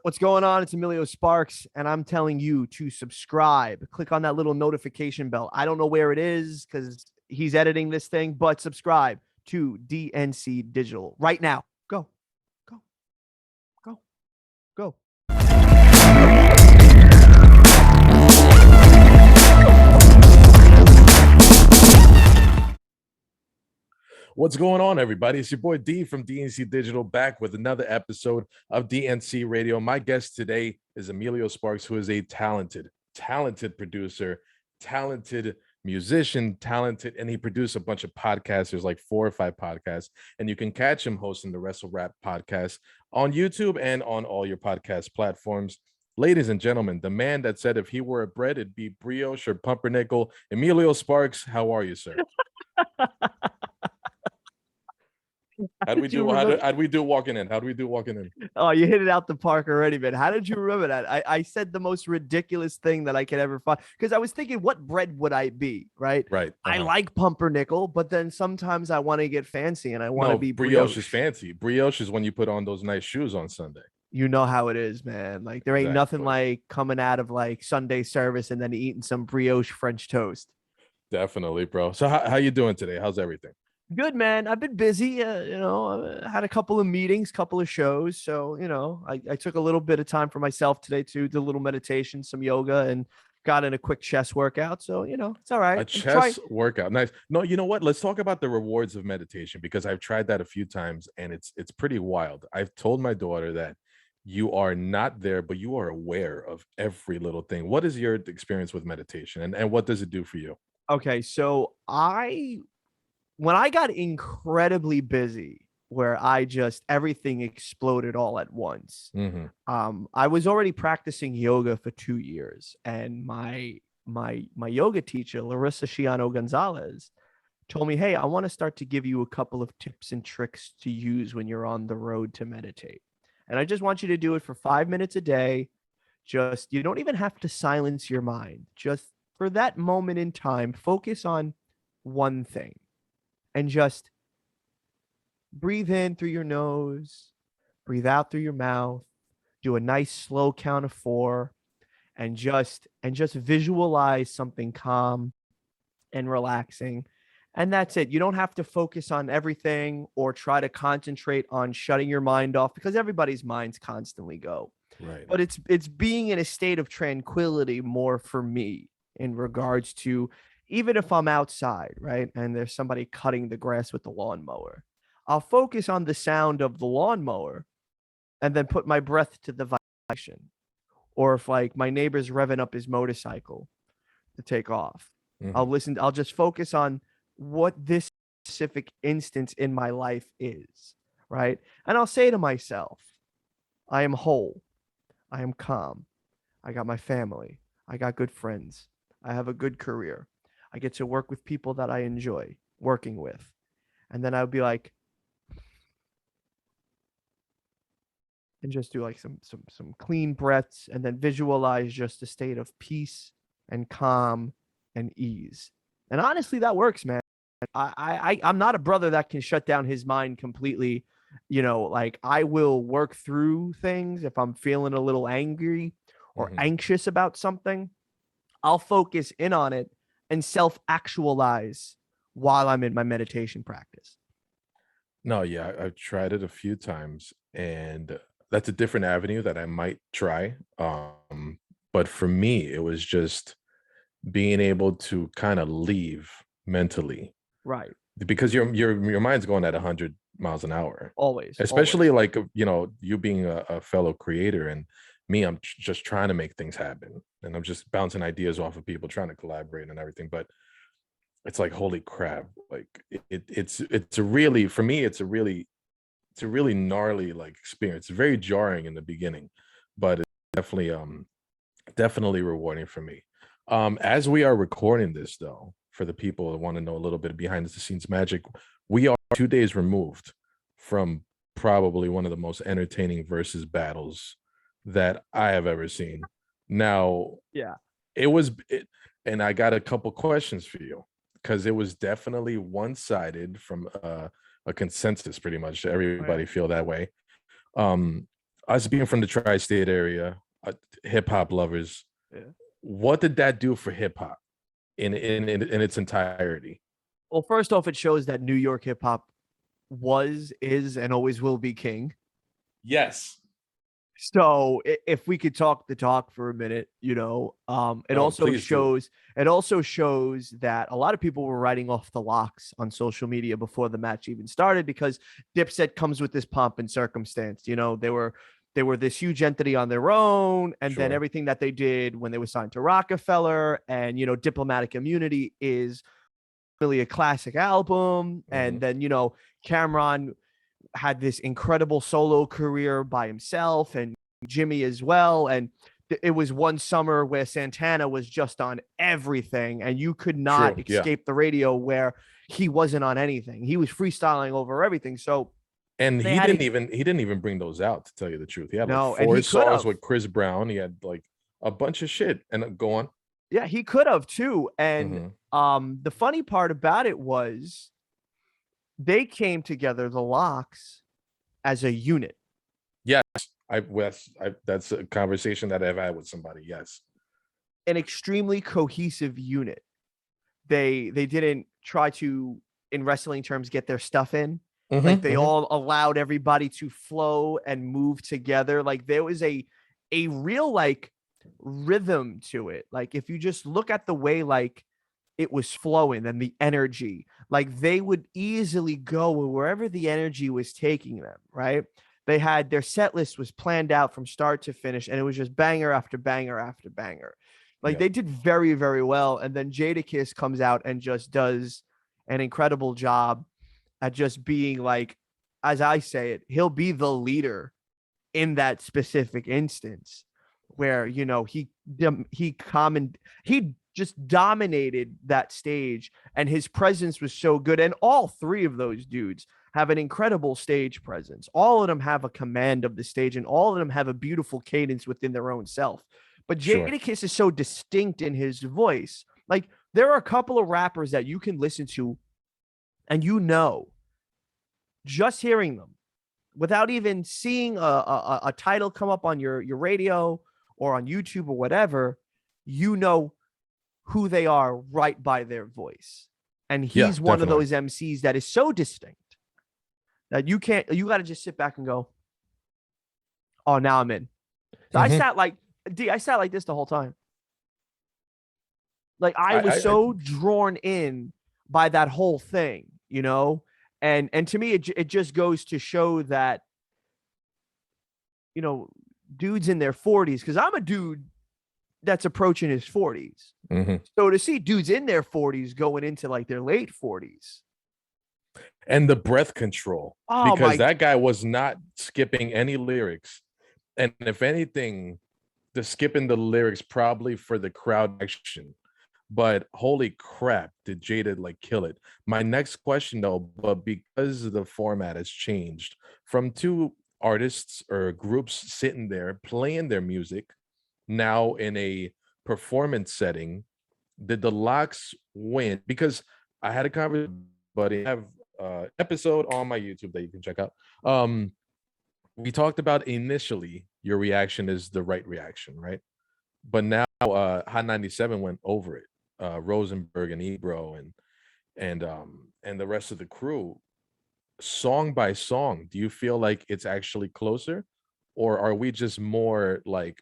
What's going on? It's Emilio Sparks, and I'm telling you to subscribe. Click on that little notification bell. I don't know where it is because he's editing this thing, but subscribe to DNC Digital right now. Go, go, go, go. What's going on, everybody? It's your boy D from DNC Digital, back with another episode of DNC Radio. My guest today is Emilio Sparks, who is a talented producer, talented musician, and he produced a bunch of podcasts. There's like 4 or 5 podcasts, and you can catch him hosting the Wrestle Rap podcast on YouTube and on all your podcast platforms. Ladies and gentlemen, the man that said if he were a bread, it'd be brioche or pumpernickel, Emilio Sparks. How are you, sir? How'd we do walking in? Oh, you hit it out the park already, man. How did you remember that? I said the most ridiculous thing that I could ever find because I was thinking, what bread would I be? Right. I like pumpernickel, but then sometimes I want to get fancy and I want to be brioche. Is fancy. Brioche is when you put on those nice shoes on Sunday. You know how it is, man. Like there ain't nothing like coming out of like Sunday service and then eating some brioche French toast. Definitely, bro. So how you doing today? How's everything? Good, man. I've been busy. I had a couple of meetings, couple of shows. So, I took a little bit of time for myself today too, did a little meditation, some yoga, and got in a quick chest workout. So, it's all right. A chest workout. Nice. No, you know what? Let's talk about the rewards of meditation because I've tried that a few times and it's pretty wild. I've told my daughter that you are not there, but you are aware of every little thing. What is your experience with meditation and what does it do for you? Okay. So when I got incredibly busy, where everything exploded all at once. I was already practicing yoga for 2 years, and my yoga teacher, Larissa Shiano Gonzalez, told me, "Hey, I want to start to give you a couple of tips and tricks to use when you're on the road to meditate, and I just want you to do it for 5 minutes a day. You don't even have to silence your mind. Just for that moment in time, focus on one thing." And just breathe in through your nose, breathe out through your mouth, do a nice slow count of 4, and just visualize something calm and relaxing. And that's it. You don't have to focus on everything or try to concentrate on shutting your mind off because everybody's minds constantly go. Right. But it's being in a state of tranquility more for me in regards to even if I'm outside, right, and there's somebody cutting the grass with the lawnmower, I'll focus on the sound of the lawnmower and then put my breath to the vibration. Or if like my neighbor's revving up his motorcycle to take off, I'll just focus on what this specific instance in my life is, right? And I'll say to myself, I am whole. I am calm. I got my family. I got good friends. I have a good career. I get to work with people that I enjoy working with. And then I'll be like, and just do like some clean breaths and then visualize just a state of peace and calm and ease. And honestly, that works, man. I'm not a brother that can shut down his mind completely. Like I will work through things if I'm feeling a little angry or anxious about something. I'll focus in on it and self-actualize while I'm in my meditation practice. No, yeah, I've tried it a few times, and that's a different avenue that I might try. But for me, it was just being able to kind of leave mentally, right? Because your mind's going at 100 miles an hour, always. Especially like you being a fellow creator and me, I'm just trying to make things happen and I'm just bouncing ideas off of people, trying to collaborate and everything. But it's like, holy crap. Like it's a really, for me, it's a really gnarly like experience. It's very jarring in the beginning, but it's definitely rewarding for me. As we are recording this though, for the people that want to know a little bit behind the scenes magic, we are 2 days removed from probably one of the most entertaining versus battles that I have ever seen. Now, yeah, and I got a couple questions for you because it was definitely one-sided from a consensus, pretty much. Everybody feel that way. Us being from the tri-state area, hip hop lovers, Yeah. what did that do for hip hop in its entirety? Well, first off, it shows that New York hip hop was, is, and always will be king. Yes. So if we could talk the talk for a minute, it Oh, also please do. shows that a lot of people were writing off the locks on social media before the match even started because Dipset comes with this pomp and circumstance. They were this huge entity on their own, and then Sure. everything that they did when they were signed to Rockefeller and Diplomatic Immunity is really a classic album. And then Cameron had this incredible solo career by himself and Jimmy as well. And it was one summer where Santana was just on everything and you could not True. Yeah. escape the radio where he wasn't on anything. He was freestyling over everything. So And they he had didn't even bring those out, to tell you the truth. He had like no, and four he could songs have. with Chris Brown. He had like a bunch of shit. And go on. Yeah, he could have too. And Mhm. the funny part about it was they came together, the Locks, as a unit. Yes, that's a conversation that I've had with somebody. Yes. An extremely cohesive unit. They didn't try to, in wrestling terms, get their stuff in. Like they all allowed everybody to flow and move together. Like there was a real like rhythm to it. Like if you just look at the way like it was flowing and the energy, like they would easily go wherever the energy was taking them, right? They had their set list was planned out from start to finish, and it was just banger after banger after banger. Like Yeah. they did very, very well. And then Jadakiss comes out and just does an incredible job at just being like, as I say it, he'll be the leader in that specific instance where he just dominated that stage, and his presence was so good. And all three of those dudes have an incredible stage presence. All of them have a command of the stage, and all of them have a beautiful cadence within their own self. But Sure. Jadakiss is so distinct in his voice. Like there are a couple of rappers that you can listen to and just hearing them without even seeing a title come up on your radio or on YouTube or whatever, who they are right by their voice. And Yeah, he's one of definitely. those MCs that is so distinct that you got to just sit back and go, oh, now I'm in. So I sat like this the whole time. Like I was so drawn in by that whole thing, and to me, it just goes to show that, dudes in their 40s, because I'm a dude that's approaching his 40s. So to see dudes in their 40s going into like their late 40s. And the breath control, because that guy was not skipping any lyrics. And if anything, the skipping the lyrics probably for the crowd action. But holy crap, did Jada like kill it? My next question though, but because the format has changed from two artists or groups sitting there playing their music, now in a performance setting, did the Locks win? Because I had a conversation, but I have episode on my YouTube that you can check out. We talked about initially your reaction is the right reaction, right? But now Hot 97 went over it. Rosenberg and Ebro and the rest of the crew, song by song, do you feel like it's actually closer, or are we just more like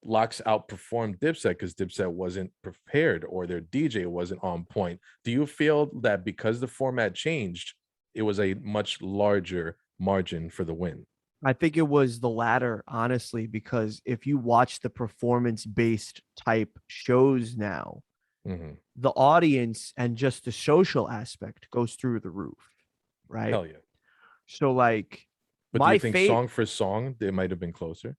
Locks outperformed Dipset because Dipset wasn't prepared or their DJ wasn't on point? Do you feel that because the format changed, it was a much larger margin for the win? I think it was the latter, honestly, because if you watch the performance-based type shows now, the audience and just the social aspect goes through the roof, right? Hell yeah. So like, but do you think song for song, they might have been closer?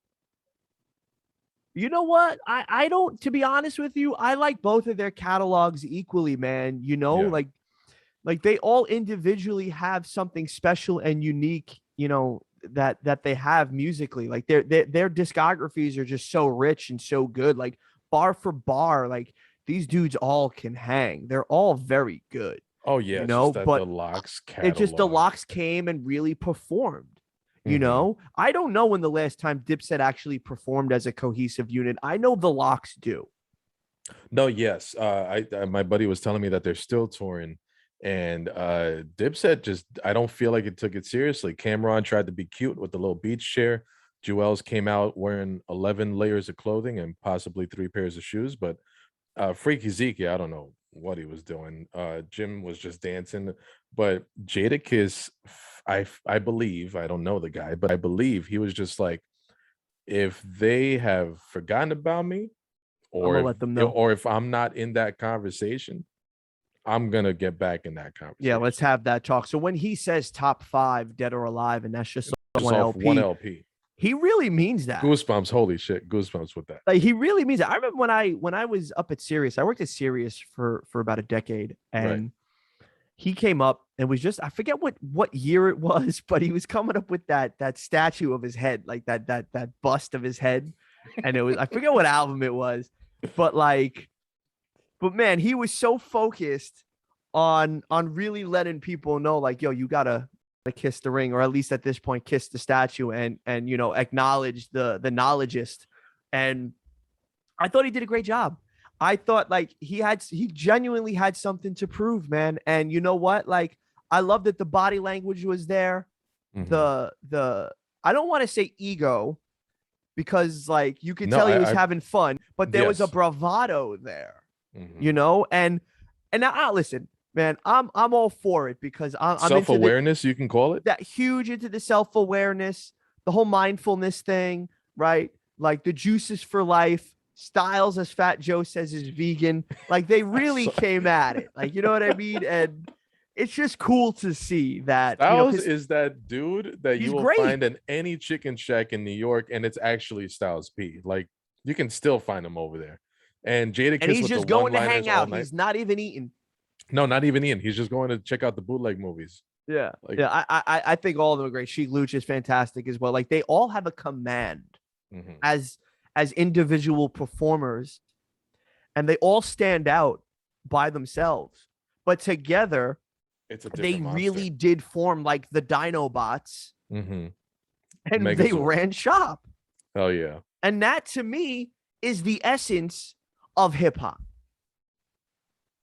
You know what? I don't, to be honest with you, I like both of their catalogs equally, man. Yeah. Like they all individually have something special and unique, that they have musically. Like their discographies are just so rich and so good. Like bar for bar, like these dudes all can hang. They're all very good. Oh yeah, it's just that but the Locks it just the catalog. Locks came and really performed. You know, I don't know when the last time Dipset actually performed as a cohesive unit. I know the Locks do. No, yes. My buddy was telling me that they're still touring, and Dipset just, I don't feel like it took it seriously. Cameron tried to be cute with the little beach chair. Jewels came out wearing 11 layers of clothing and possibly 3 pairs of shoes, but Freaky Zeke, I don't know what he was doing. Jim was just dancing, but Jadakiss, I believe, I don't know the guy, but I believe he was just like, if they have forgotten about me, I'm gonna let them know. or if I'm not in that conversation, I'm gonna get back in that conversation. Yeah, let's have that talk. So when he says top 5, dead or alive, and that's just one off LP, one LP, he really means that. Goosebumps, holy shit, goosebumps with that. Like, he really means it. I remember when I was up at Sirius, I worked at Sirius for about a decade, and he came up and was just, I forget what year it was, but he was coming up with that statue of his head, like that bust of his head, and it was, I forget what album it was, but man, he was so focused on really letting people know, like, yo, you gotta kiss the ring, or at least at this point kiss the statue, and you know, acknowledge the knowledgeist. And I thought he did a great job. I thought, like, he genuinely had something to prove, man. And you know what, like, I love that the body language was there. The I don't want to say ego, because like you could tell he was having fun, but there was a bravado there, you know. And now, listen, man, I'm all for it, because I'm self-awareness, you can call it that, huge into the self-awareness, the whole mindfulness thing, right? Like the juices for life. Styles, as Fat Joe says, is vegan. Like, they really came at it. Like, you know what I mean? And it's just cool to see that. Styles, you know, is that dude that you will great. find in any chicken shack in New York, and it's actually Styles P. Like, you can still find him over there. And Jadakiss, and he's just going to hang out. He's not even eating. No, not even eating. He's just going to check out the bootleg movies. Yeah, like, yeah. I think all of them are great. Sheik Luch is fantastic as well. Like, they all have a command as individual performers, and they all stand out by themselves, but together they really did form like the Dinobots, and Megazord. They ran shop. Hell yeah. And that, to me, is the essence of hip-hop.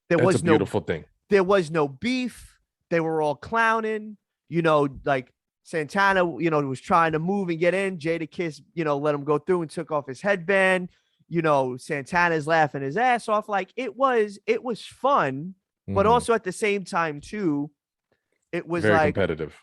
That's a beautiful thing. There was no beef. They were all clowning, you know, like Santana, you know, was trying to move and get in. Jadakiss, you know, let him go through and took off his headband. You know, Santana's laughing his ass off. Like, it was fun, but also at the same time too, it was very like competitive.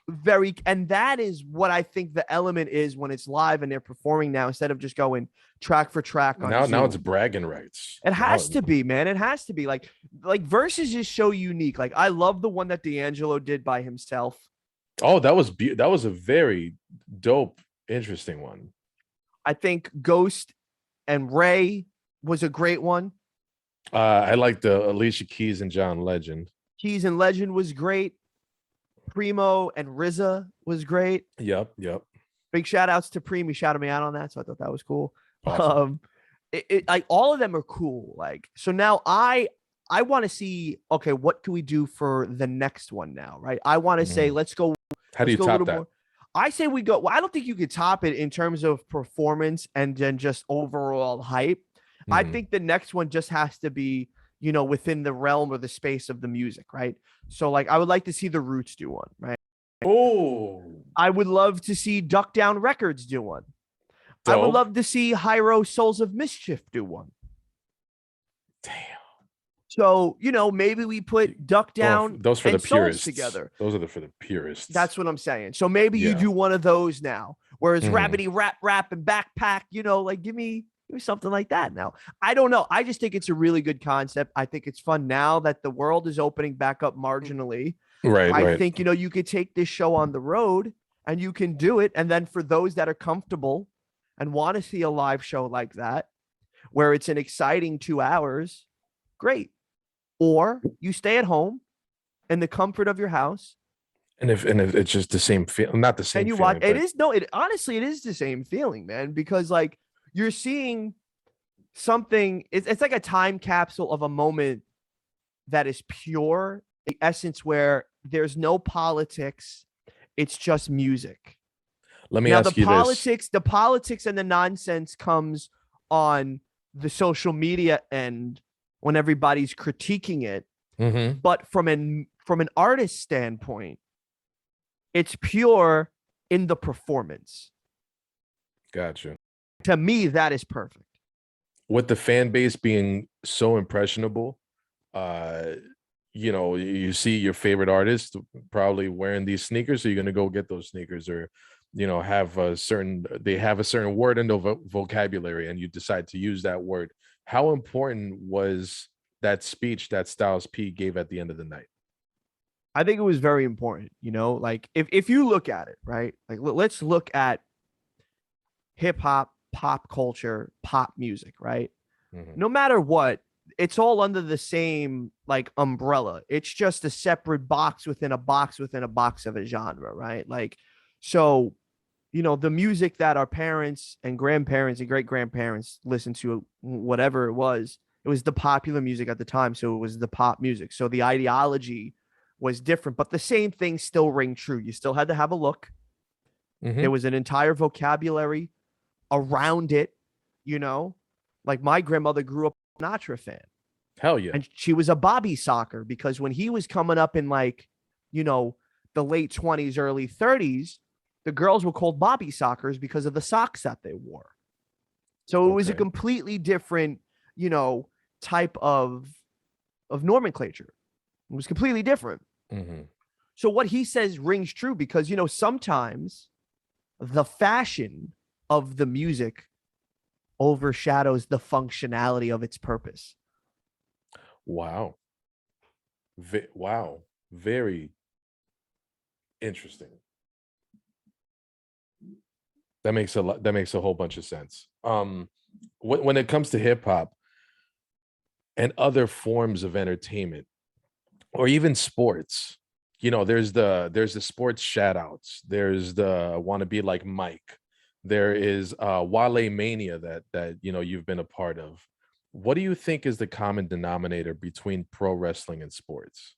And that is what I think the element is when it's live and they're performing now, instead of just going track for track on now it's bragging rights. It has to be, man. It has to be. Like Versus is so unique. Like, I love the one that D'Angelo did by himself. Oh, that was a very dope, interesting one. I think Ghost and Ray was a great one. I like the Alicia Keys and John Legend. Keys and Legend was great. Primo and RZA was great. Yep. Big shout outs to Primo. He shouted me out on that, so I thought that was cool. Awesome. Like, all of them are cool. Like, so now I want to see, okay, what can we do for the next one now, right? I want to say, let's go. How do you top that? More. I say we go. Well, I don't think you could top it in terms of performance and then just overall hype. I think the next one just has to be, you know, within the realm or the space of the music, right? So, like, I would like to see the Roots do one, right? Oh, I would love to see Duck Down Records do one. Dope. I would love to see Hyro Souls of Mischief do one. Damn. So, you know, maybe we put Duck Down those for and the purists together. Those are for the purists. That's what I'm saying. So maybe you do one of those now, whereas Rabbity Rap and Backpack, you know, like, give me something like that now. I don't know. I just think it's a really good concept. I think it's fun now that the world is opening back up marginally. Right. I think, you know, you could take this show on the road and you can do it. And then for those that are comfortable and want to see a live show like that, where it's an exciting 2 hours, great. Or you stay at home in the comfort of your house. And if it's just the same feel, not the same. And you feeling, watch, honestly, it is the same feeling, man, because like, you're seeing something. It's like a time capsule of a moment that is pure, the essence, where there's no politics. It's just music. Let me Now the ask you this. politics and the nonsense comes on the social media end when everybody's critiquing it. Mm-hmm. But from an artist standpoint, it's pure in the performance. Gotcha. To me, that is perfect. With the fan base being so impressionable, uh, you see your favorite artist probably wearing these sneakers, so you're gonna go get those sneakers, or they have a certain word in the vocabulary, and you decide to use that word. How important was that speech that Styles P gave at the end of the night? I think it was very important, like if you look at it, right? Like let's look at hip hop, pop culture, pop music, right? Mm-hmm. No matter what, it's all under the same like umbrella. It's just a separate box within a box within a box of a genre, right? Like, so, the music that our parents and grandparents and great grandparents listened to, whatever it was the popular music at the time. So it was the pop music. So the ideology was different, but the same thing still ring true. You still had to have a look. Mm-hmm. There was an entire vocabulary around it, you know, like my grandmother grew up a Sinatra fan. Hell yeah. And she was a Bobby Socker because when he was coming up in like, the late 20s, early 30s, the girls were called Bobby Sockers because of the socks that they wore. So it was a Okay. completely different, type of nomenclature. It was completely different. Mm-hmm. So what he says rings true because, sometimes the fashion of the music overshadows the functionality of its purpose. Wow. Wow. Very interesting. That makes a whole bunch of sense. When it comes to hip hop and other forms of entertainment, or even sports, there's the sports shout outs, there's the wanna be like Mike, there is Wale Mania that you've been a part of. What do you think is the common denominator between pro wrestling and sports?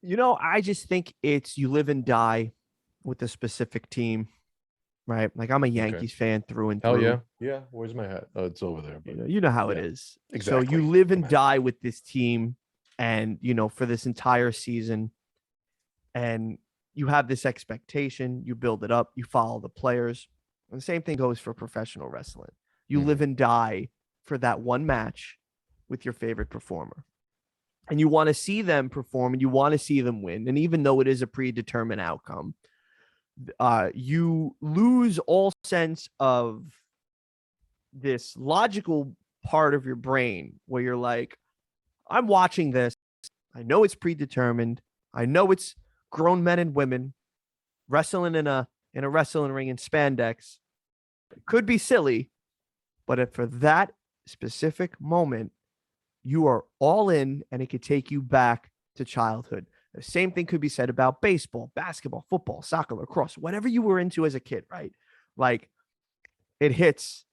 I just think it's you live and die with a specific team, right? Like I'm a Okay. Yankees fan through and Hell through. yeah. Yeah. Where's my hat? Oh, it's over there, but You know how it yeah, is. So you exactly. live and die with this team and, for this entire season and you have this expectation, you build it up, you follow the players. And the same thing goes for professional wrestling. You live Mhm. and die for that one match with your favorite performer. And you want to see them perform and you want to see them win. And even though it is a predetermined outcome, you lose all sense of this logical part of your brain where you're like, I'm watching this. I know it's predetermined. I know it's grown men and women wrestling in a wrestling ring in spandex. It could be silly, but if for that specific moment, you are all in and it could take you back to childhood. The same thing could be said about baseball, basketball, football, soccer, lacrosse, whatever you were into as a kid, right? Like it hits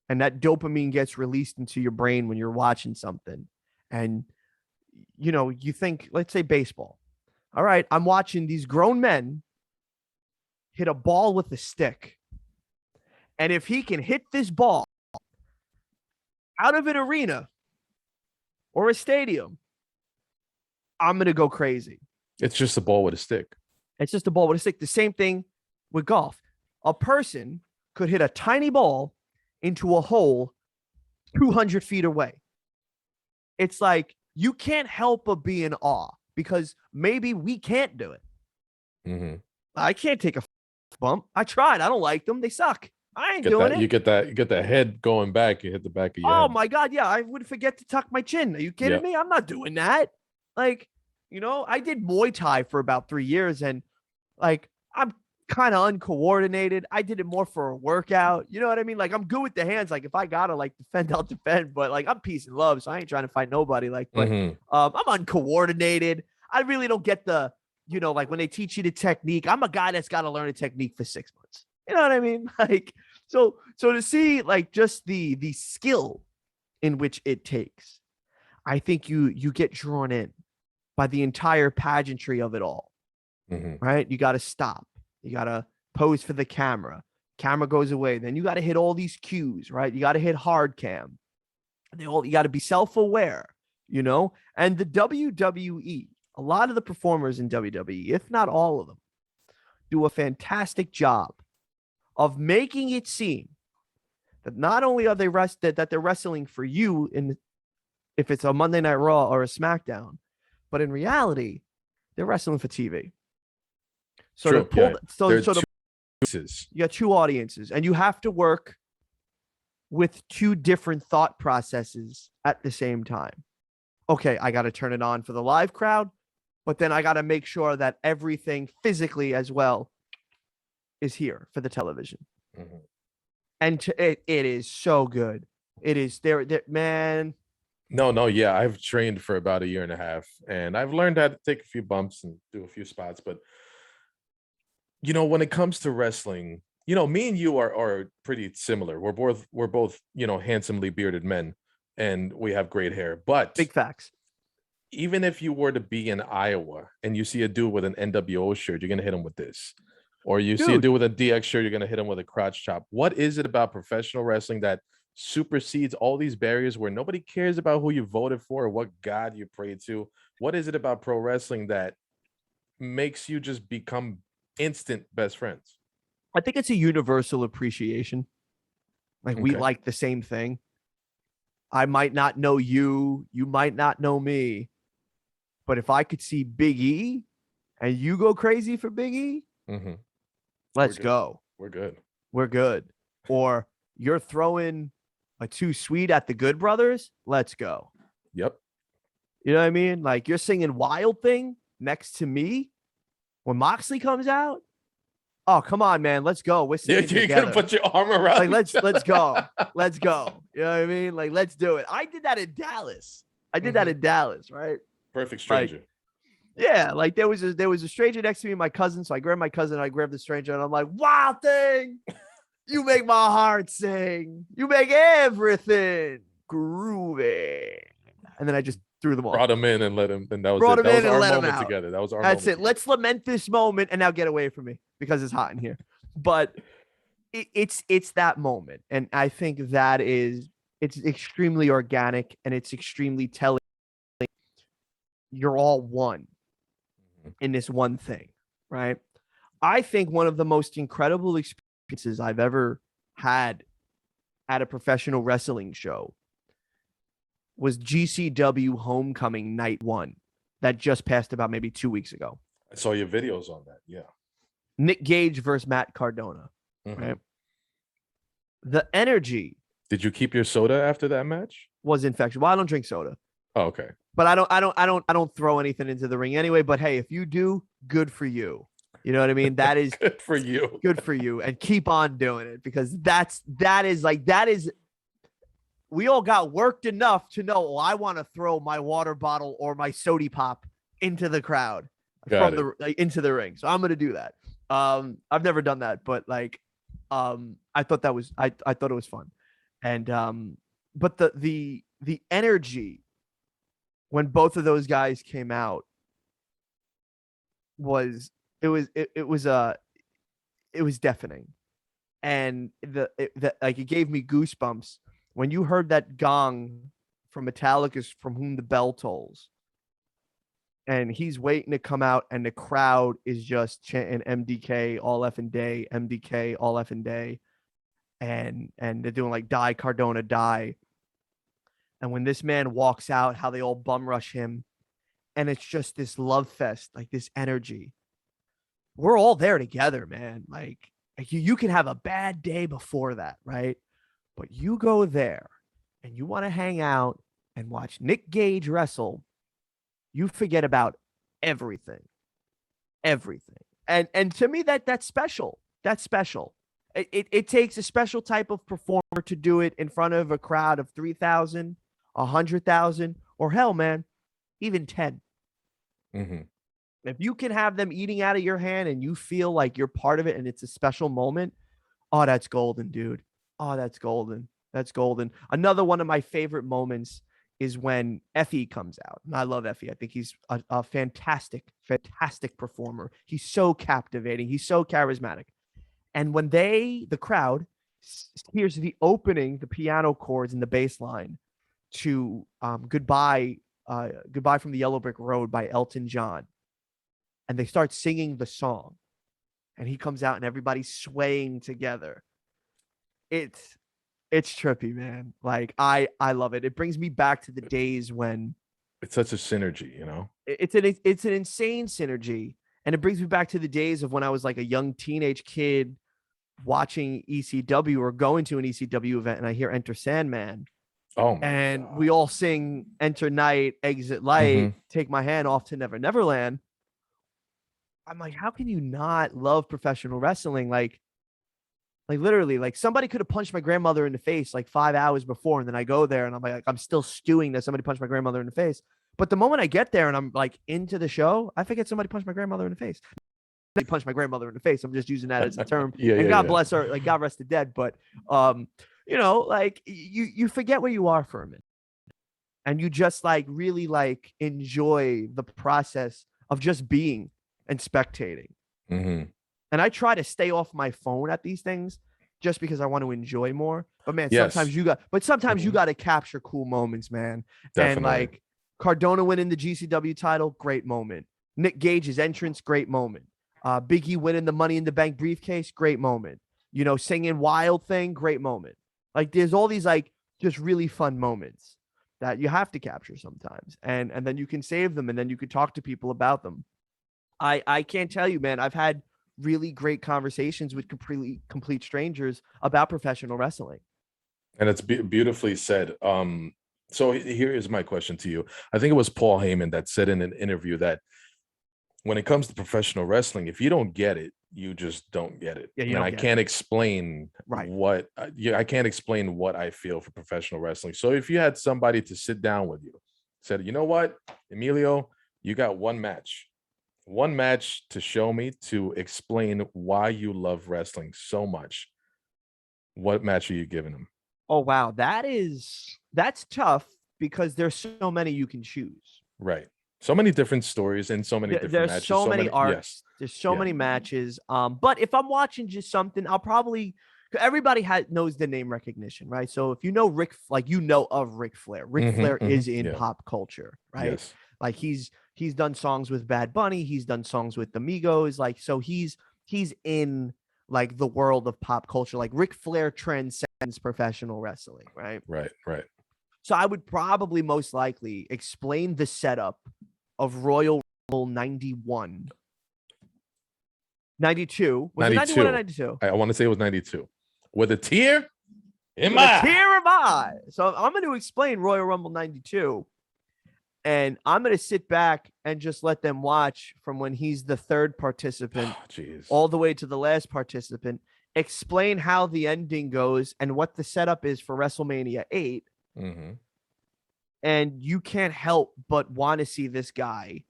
and that dopamine gets released into your brain when you're watching something. And, you think, let's say baseball. All right, I'm watching these grown men hit a ball with a stick. And if he can hit this ball out of an arena or a stadium, I'm going to go crazy. It's just a ball with a stick. It's just a ball with a stick. The same thing with golf. A person could hit a tiny ball into a hole 200 feet away. It's like you can't help but be in awe because maybe we can't do it. Mm-hmm. I can't take a bump. I tried. I don't like them. They suck. I ain't Get doing that. it. You get that head going back. You hit the back of your Oh head. my God. Yeah. I would forget to tuck my chin. Are you kidding Yep. me? I'm not doing that. Like, I did Muay Thai for about 3 years and like I'm kind of uncoordinated. I did it more for a workout. You know what I mean? Like I'm good with the hands. Like if I gotta like defend, I'll defend. But like I'm peace and love, so I ain't trying to fight nobody. Like, but Mm-hmm. I'm uncoordinated. I really don't get the, like when they teach you the technique. I'm a guy that's got to learn a technique for 6 months. You know what I mean? Like so to see like just the skill in which it takes, I think you get drawn in by the entire pageantry of it all. Mm-hmm. Right? You got to stop. You got to pose for the camera. Camera goes away. Then you got to hit all these cues, right? You got to hit hard cam. You got to be self-aware, you know? And the WWE, a lot of the performers in WWE, if not all of them, do a fantastic job of making it seem that not only are they that they're wrestling for you if it's a Monday Night Raw or a SmackDown, but in reality, they're wrestling for TV. So True. to pull, you got two audiences, and you have to work with two different thought processes at the same time. Okay, I got to turn it on for the live crowd, but then I got to make sure that everything physically as well is here for the television. Mm-hmm. And it is so good. It is there, man. No, yeah. I've trained for about a year and a half, and I've learned how to take a few bumps and do a few spots. But, you know, when it comes to wrestling, you know, me and you are pretty similar. We're both, you know, handsomely bearded men, and we have great hair. But big facts. Even if you were to be in Iowa and you see a dude with an NWO shirt, you're gonna hit him with this. Or you see a dude with a DX shirt, you're gonna hit him with a crotch chop. What is it about professional wrestling that supersedes all these barriers where nobody cares about who you voted for or what God you prayed to? What is it about pro wrestling that makes you just become instant best friends? I think it's a universal appreciation. Like we like the same thing. I might not know you, you might not know me, but if I could see Big E and you go crazy for Big E, let's go. We're good. We're good. Or you're throwing a too sweet at the Good Brothers, let's go. Yep. You know what I mean? Like you're singing Wild Thing next to me when Moxley comes out. Oh, come on, man. Let's go. We're singing you're together. Gonna put your arm around. Like, let's go. Let's go. You know what I mean? Like, let's do it. I did that in Dallas. Right? Perfect stranger. Like, yeah, like there was a stranger next to me, my cousin. So I grabbed my cousin, I grabbed the stranger, and I'm like, Wild Thing, you make my heart sing. You make everything groovy. And then I just threw them all. Brought him in and let him. And that was Brought it. That was our moment together. That was our That's moment. It. Let's lament this moment and now get away from me because it's hot in here. But it's that moment. And I think it's extremely organic and it's extremely telling. You're all one in this one thing, right? I think one of the most incredible experiences I've ever had at a professional wrestling show was GCW Homecoming Night 1 that just passed about maybe 2 weeks ago. I saw your videos on that. Yeah. Nick Gage versus Matt Cardona. Right? The energy. Did you keep your soda after that match? Was infectious. Well, I don't drink soda. Oh, okay. But I don't throw anything into the ring anyway. But hey, if you do, good for you. You know what I mean? That is good for you. Good for you. And keep on doing it because that is we all got worked enough to know, oh, I want to throw my water bottle or my soda pop into the crowd into the ring. So I'm going to do that. I've never done that, but like, I thought that was, I thought it was fun. And, but the energy when both of those guys came out was deafening. And it gave me goosebumps when you heard that gong from Metallica's From Whom the Bell Tolls, and he's waiting to come out, and the crowd is just chanting MDK all effing day, MDK all effing day, and they're doing like die Cardona die. And when this man walks out, how they all bum rush him, and it's just this love fest, like this energy. We're all there together, man. Like you can have a bad day before that, right? But you go there and you want to hang out and watch Nick Gage wrestle, you forget about everything. And to me, that's special. That's special. It takes a special type of performer to do it in front of a crowd of 3,000, 100,000, or hell, man, even 10. If you can have them eating out of your hand and you feel like you're part of it and it's a special moment, oh, that's golden, dude. Oh, that's golden. That's golden. Another one of my favorite moments is when Effie comes out. And I love Effie. I think he's a fantastic performer. He's so captivating. He's so charismatic. And when the crowd hears the opening, the piano chords and the bass line to Goodbye, Goodbye from the Yellow Brick Road by Elton John, and they start singing the song, and he comes out and everybody's swaying together. It's trippy, man. Like I love it. It brings me back to the days when it's such a synergy, it's an insane synergy. And it brings me back to the days of when I was like a young teenage kid watching ECW or going to an ECW event, and I hear Enter Sandman. Oh my and God. We all sing Enter Night, Exit Light, Take My Hand Off to Never Neverland. I'm like, how can you not love professional wrestling? Like literally, like somebody could have punched my grandmother in the face like 5 hours before, and then I go there and I'm like I'm still stewing that somebody punched my grandmother in the face. But the moment I get there and I'm like into the show, I forget somebody punched my grandmother in the face. They punched my grandmother in the face. I'm just using that as a term. And God bless her, like God rest the dead. But like you forget where you are for a minute, and you just like really like enjoy the process of just being and spectating. And I try to stay off my phone at these things just because I want to enjoy more. But man, sometimes you got to capture cool moments, man. Definitely. And like Cardona winning the GCW title, great moment. Nick Gage's entrance, great moment. Big E winning the Money in the Bank briefcase, great moment. Singing Wild Thing, great moment. Like there's all these like just really fun moments that you have to capture sometimes, and then you can save them, and then you can talk to people about them. I can't tell you, man. I've had really great conversations with complete strangers about professional wrestling. And it's beautifully said. So here is my question to you. I think it was Paul Heyman that said in an interview that when it comes to professional wrestling, if you don't get it, you just don't get it. Yeah, I can't explain what I can't explain what I feel for professional wrestling. So if you had somebody to sit down with you, said, you know what, Emilio, you got one match to show me to explain why you love wrestling so much. What match are you giving them? Oh, wow. That's tough because there's so many you can choose. Right. So many different stories and so many different matches. So many arcs. Yes. There's so many matches. But if I'm watching just something, I'll probably everybody knows the name recognition, right? So if you know of Ric Flair. Ric Flair is in pop culture, right? Yes. Like he's done songs with Bad Bunny, he's done songs with the Migos, like so he's in like the world of pop culture. Like Ric Flair transcends professional wrestling, right? Right. So I would probably most likely explain the setup of Royal Rumble 91. 92. Was 92. It 91 or 92? I want to say it was 92. With a tear in my eye. So I'm going to explain Royal Rumble 92. And I'm going to sit back and just let them watch from when he's the third participant all the way to the last participant, explain how the ending goes and what the setup is for WrestleMania 8. And you can't help but want to see this guy,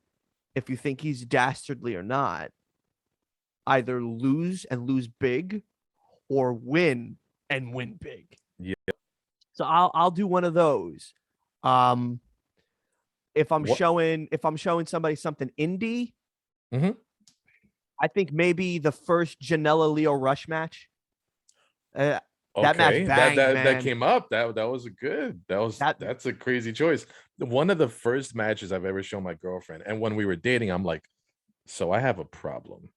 if you think he's dastardly or not, either lose and lose big or win and win big. Yeah. So I'll do one of those. If I'm showing somebody something indie, I think maybe the first Janela Leo Rush match. That match banged, that came up. That was that's a crazy choice. One of the first matches I've ever shown my girlfriend, and when we were dating, I'm like, so I have a problem,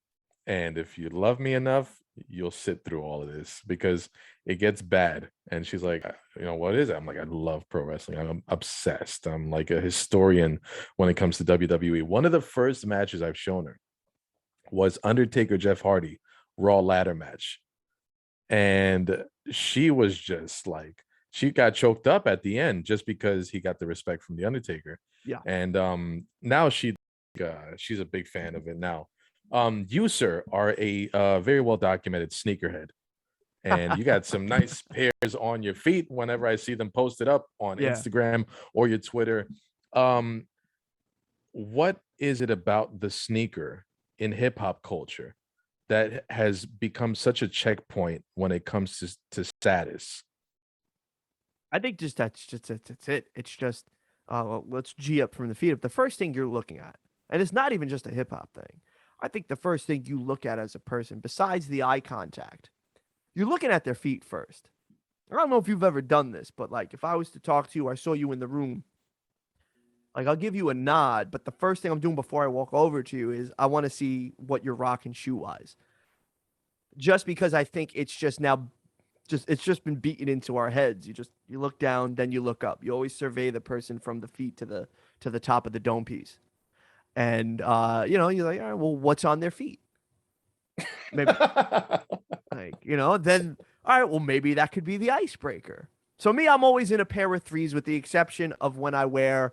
and if you love me enough, you'll sit through all of this because it gets bad. And she's like, what is it? I'm like, I love pro wrestling. I'm obsessed. I'm like a historian when it comes to WWE. One of the first matches I've shown her was Undertaker Jeff Hardy Raw ladder match. And she was just like, she got choked up at the end just because he got the respect from the Undertaker. Yeah. And now she's a big fan of it now. You, sir, are a very well documented sneakerhead, and you got some nice pairs on your feet whenever I see them posted up on Instagram or your Twitter. What is it about the sneaker in hip hop culture that has become such a checkpoint when it comes to status? I think that's it. It's just let's G up from the feet up. The first thing you're looking at, and it's not even just a hip hop thing. I think the first thing you look at as a person, besides the eye contact, you're looking at their feet first. I don't know if you've ever done this, but like if I was to talk to you, I saw you in the room, like I'll give you a nod, but the first thing I'm doing before I walk over to you is I want to see what you're rocking shoe wise. Just because I think it's just now it's just been beaten into our heads. You look down, then you look up. You always survey the person from the feet to the top of the dome piece. And you're like, all right, well, what's on their feet? Maybe then all right, well, maybe that could be the icebreaker. So me, I'm always in a pair of threes, with the exception of when I wear,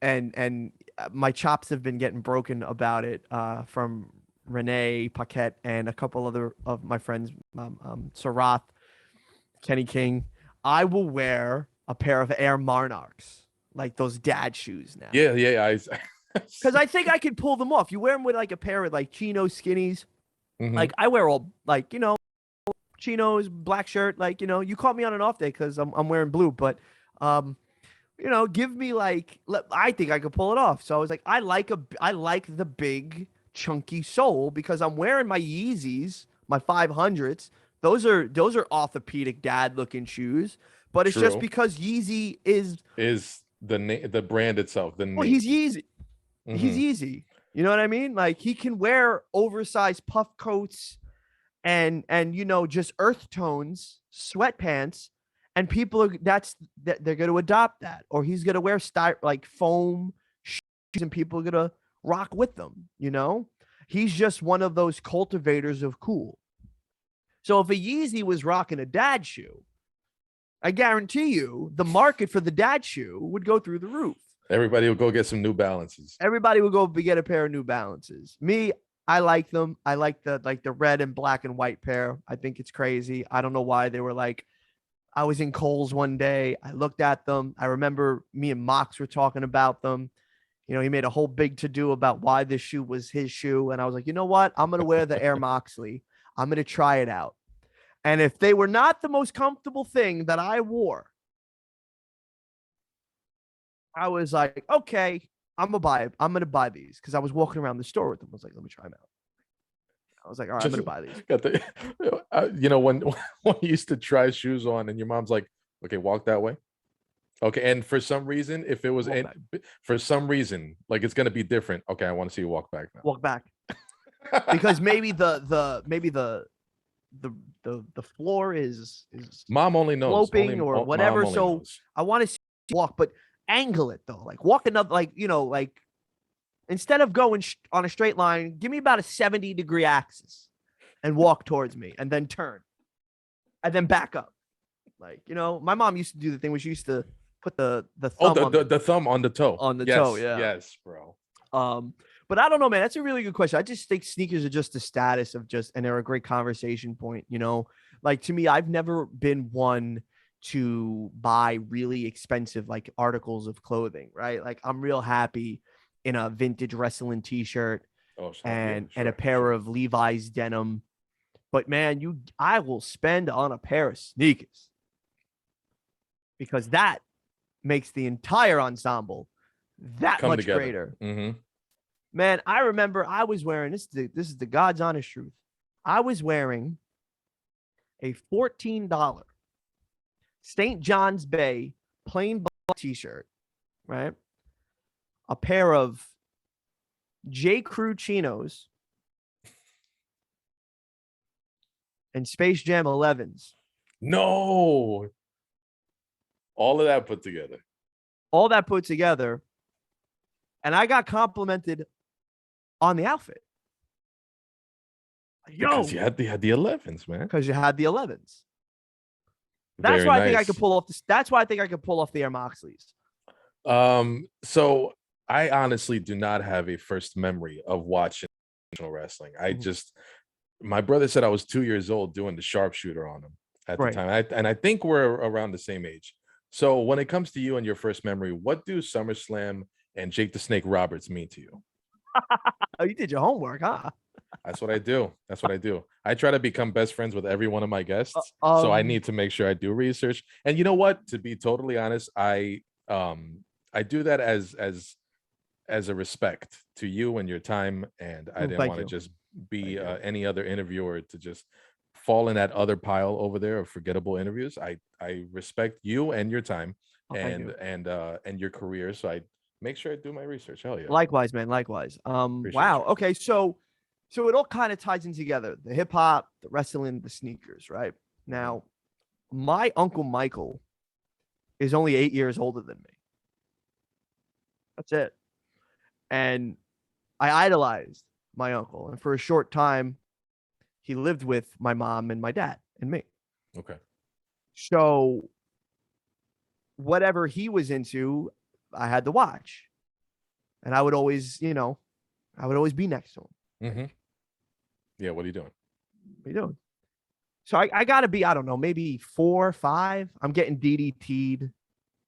and my chops have been getting broken about it from Renee Paquette and a couple other of my friends, Sarath, Kenny King. I will wear a pair of Air Monarchs, like those dad shoes now. Yeah. Because I think I could pull them off. You wear them with like a pair of like chino skinnies. Like I wear all like chinos, black shirt. Like you caught me on an off day because I'm wearing blue. But give me like I think I could pull it off. So I was like, I like the big chunky sole because I'm wearing my Yeezys, my 500s. Those are orthopedic dad looking shoes. But it's just because Yeezy is the brand itself. The name. Well, he's Yeezy. He's Yeezy. You know what I mean? Like he can wear oversized puff coats and just earth tones, sweatpants, and people are they're going to adopt that. Or he's going to wear like foam shoes and people are going to rock with them, He's just one of those cultivators of cool. So if a Yeezy was rocking a dad shoe, I guarantee you the market for the dad shoe would go through the roof. Everybody will go get some New Balances. Everybody will go get a pair of New Balances. Me, I like them. I like the red and black and white pair. I think it's crazy. I don't know why they were like, I was in Kohl's one day. I looked at them. I remember me and Mox were talking about them. He made a whole big to-do about why this shoe was his shoe. And I was like, you know what? I'm going to wear the Air Moxley. I'm going to try it out. And if they were not the most comfortable thing that I wore, I was like, okay, I'm gonna buy these because I was walking around the store with them. I was like, let me try them out. I was like, all right, I'm gonna buy these. When you used to try shoes on, and your mom's like, okay, walk that way. Okay, and for some reason, if it was for some reason, like it's gonna be different. Okay, I want to see you walk back now. Walk back, because maybe the floor is mom only knows sloping or whatever. So knows. I want to see you walk, but angle it though, like walk another, like instead of going on a straight line, give me about a 70-degree axis and walk towards me and then turn and then back up. Like, my mom used to do the thing where she used to put the thumb the thumb on the toe. Toe. Yeah. Yes, bro. But I don't know, man. That's a really good question. I just think sneakers are just the status of and they're a great conversation point, like to me, I've never been one to buy really expensive like articles of clothing, right? Like I'm real happy in a vintage wrestling t-shirt and a pair of Levi's denim. But man, I will spend on a pair of sneakers because that makes the entire ensemble that much together. Greater. Man, I remember I was wearing this is the God's honest truth. I was wearing a $14 St. John's Bay plain black t-shirt, right? A pair of J. Crew chinos and Space Jam 11s. No. All of that put together. And I got complimented on the outfit. Because you had the 11s, man. Because you had the 11s. That's why I think I could pull off this. That's why I think I could pull off the Air Moxleys. So I honestly do not have a first memory of watching wrestling. My brother said I was 2 years old doing the sharpshooter on him at the time. And I think we're around the same age. So when it comes to you and your first memory, what do SummerSlam and Jake the Snake Roberts mean to you? Oh, you did your homework, huh? That's what I do. I try to become best friends with every one of my guests. So I need to make sure I do research. And you know what? To be totally honest, I do that as as a respect to you and your time, and I didn't want to just be any other interviewer to just fall in that other pile over there of forgettable interviews. I respect you and your time and your career, so I make sure I do my research. Hell yeah. Likewise, man. Likewise. Appreciate Wow. you. Okay, so it all kind of ties in together: the hip hop, the wrestling, the sneakers. Right now, my uncle Michael is only 8 years older than me. That's it. And I idolized my uncle, and for a short time, he lived with my mom and my dad and me. Okay. So whatever he was into, I had to watch. And I would always, I would always be next to him. Mm-hmm. Yeah, what are you doing? What are you doing? So I gotta be, I don't know, maybe 4 or 5. I'm getting DDT'd,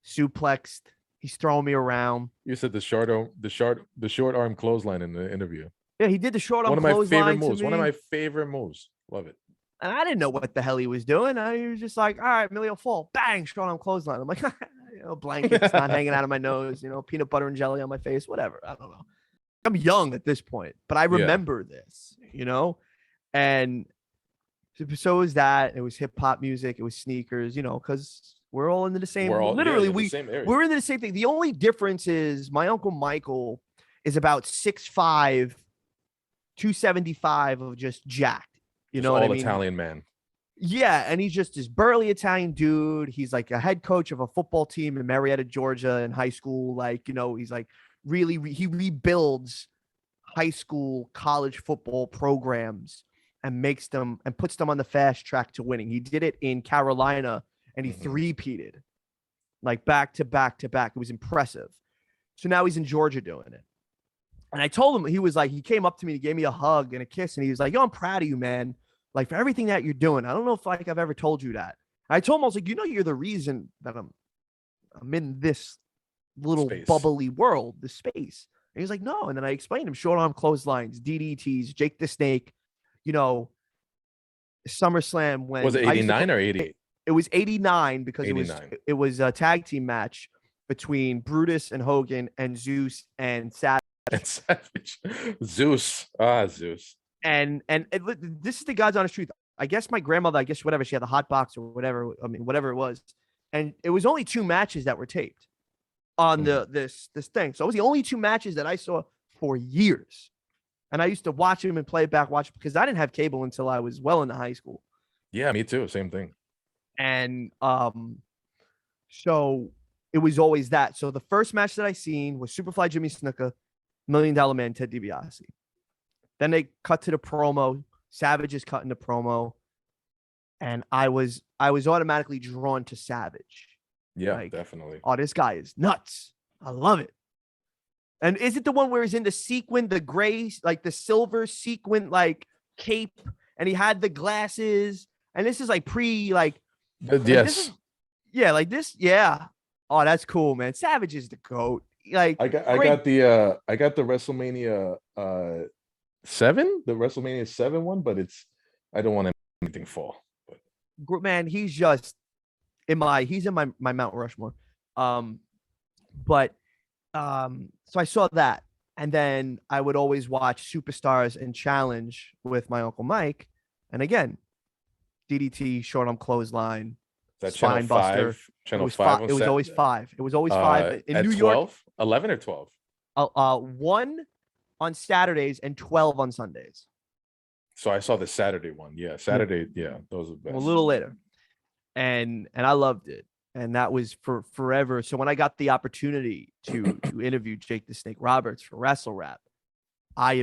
suplexed. He's throwing me around. You said the short arm clothesline in the interview. Yeah, he did the short arm clothesline. One of my favorite moves. To me. One of my favorite moves. Love it. And I didn't know what the hell he was doing. He was just like, all right, Emilio, fall. Bang, short arm clothesline. I'm like, blankets not hanging out of my nose, peanut butter and jelly on my face, whatever. I don't know. I'm young at this point, but I remember this, and so is that. It was hip hop music. It was sneakers, because we're all into the same. We're into the same thing. The only difference is my uncle Michael is about 6'5", 275 of just jacked. You know what I mean? Italian man. Yeah, and he's just this burly Italian dude. He's like a head coach of a football team in Marietta, Georgia, in high school. Like, he's like he rebuilds high school, college football programs and makes them and puts them on the fast track to winning. He did it in Carolina, and he three-peated, like back to back to back. It was impressive. So now he's in Georgia doing it. And I told him, he came up to me, he gave me a hug and a kiss, and he was like, yo, I'm proud of you, man. Like, for everything that you're doing. I don't know if I've ever told you that. I told him, I was like, you're the reason that I'm in this little bubbly world, the space. And he's like, no. And then I explained to him short arm clotheslines, DDTs, Jake the Snake, SummerSlam. When was it 89 or 88? It was 89 because 89. it was a tag team match between Brutus and Hogan and Zeus and Savage. Zeus. And this is the God's honest truth. I guess my grandmother, whatever, she had the hot box or whatever. I mean, whatever it was. And it was only 2 matches that were taped on this thing. So it was the only 2 matches that I saw for years. And I used to watch them and play it back, because I didn't have cable until I was well into high school. Yeah, me too. Same thing. And so it was always that. So the first match that I seen was Superfly Jimmy Snuka, $1 Million Man Ted DiBiase. Then they cut to the promo. Savage is cutting the promo, and I was automatically drawn to Savage. Yeah, definitely. Oh, this guy is nuts. I love it. And is it the one where he's in the sequin, the gray, like the silver sequin, like cape, and he had the glasses? And this is like yes. Like this. Yeah. Oh, that's cool, man. Savage is the GOAT. Like I got the WrestleMania 7, the WrestleMania 7 one, but I don't want anything fall. But man, he's just he's in my Mount Rushmore. So I saw that, and then I would always watch Superstars and Challenge with my Uncle Mike, and again, DDT, short arm clothesline, that Spine Buster. Channel 5. It was always 5. It was always 5 in New 12, York. 11 or 12. 1 on Saturdays and 12 on Sundays. So I saw the Saturday one. Yeah, Saturday. Yeah, those are the best. A little later, and I loved it, and that was for forever. So when I got the opportunity to interview Jake the Snake Roberts for Wrestle Rap, I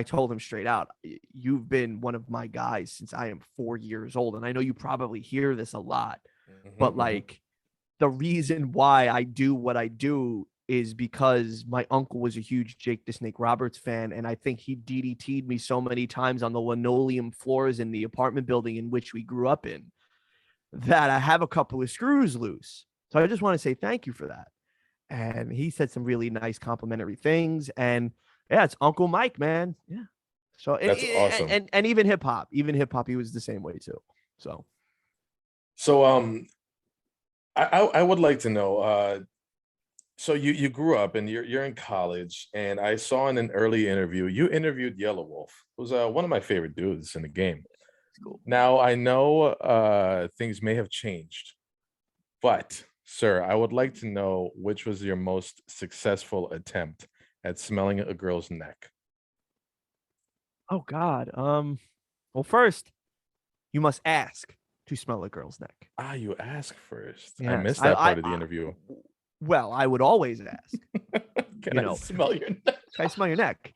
told him straight out, you've been one of my guys since I am 4 years old. And I know you probably hear this a lot, but like the reason why I do what I do is because my uncle was a huge Jake the Snake Roberts fan. And I think he DDT'd me so many times on the linoleum floors in the apartment building in which we grew up in that I have a couple of screws loose. So I just want to say thank you for that. And he said some really nice complimentary things. And yeah, it's Uncle Mike, man. Yeah. So that's awesome. And even hip hop, he was the same way too. So I would like to know, So you grew up and you're in college, and I saw in an early interview you interviewed Yellow Wolf, who's one of my favorite dudes in the game. Cool. Now I know things may have changed, but sir, I would like to know which was your most successful attempt at smelling a girl's neck. Oh God. Well, first you must ask to smell a girl's neck. Ah, you ask first. I Yes, missed that part of the interview. well, I would always ask. Can I smell your neck? Can I smell your neck?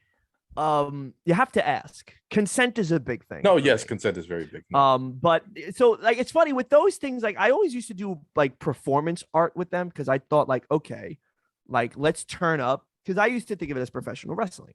You have to ask. Consent is a big thing. No, yes, consent is very big. But so like it's funny with those things. Like I always used to do like performance art with them because I thought like, okay, like let's turn up, because I used to think of it as professional wrestling.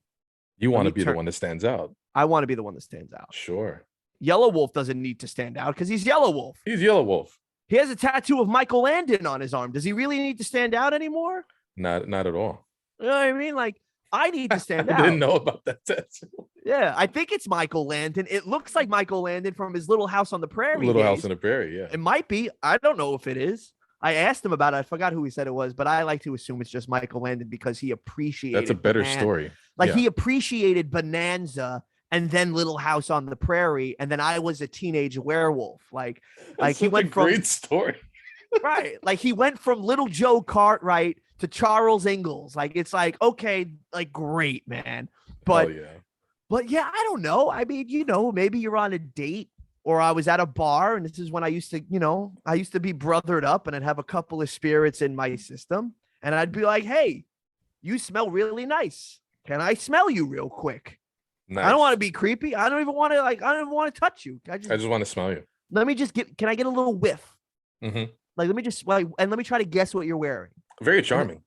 You want to be the one that stands out. I want to be the one that stands out. Sure. Yellow Wolf doesn't need to stand out because he's Yellow Wolf. He's Yellow Wolf. He has a tattoo of Michael Landon on his arm. Does he really need to stand out anymore? Not at all. You know what I mean? Like, I need to stand out. I didn't know about that tattoo. Yeah, I think it's Michael Landon. It looks like Michael Landon from his Little House on the Prairie. Little House on the Prairie, yeah. It might be. I don't know if it is. I asked him about it. I forgot who he said it was, but I like to assume it's just Michael Landon because he appreciated. That's a better story. Like he appreciated Bonanza and then Little House on the Prairie, and then I was a teenage werewolf. Like he went from great story. Right. Like he went from Little Joe Cartwright to Charles Ingalls. Like it's like, okay, like great, man. But yeah, I don't know. I mean, maybe you're on a date, or I was at a bar, and this is when I used to be brothered up, and I'd have a couple of spirits in my system, and I'd be like, hey, you smell really nice. Can I smell you real quick? Nice. I don't want to be creepy. I don't even want to touch you. I just want to smell you. Let me just can I get a little whiff? Mm-hmm. Like, let me try to guess what you're wearing. Very charming.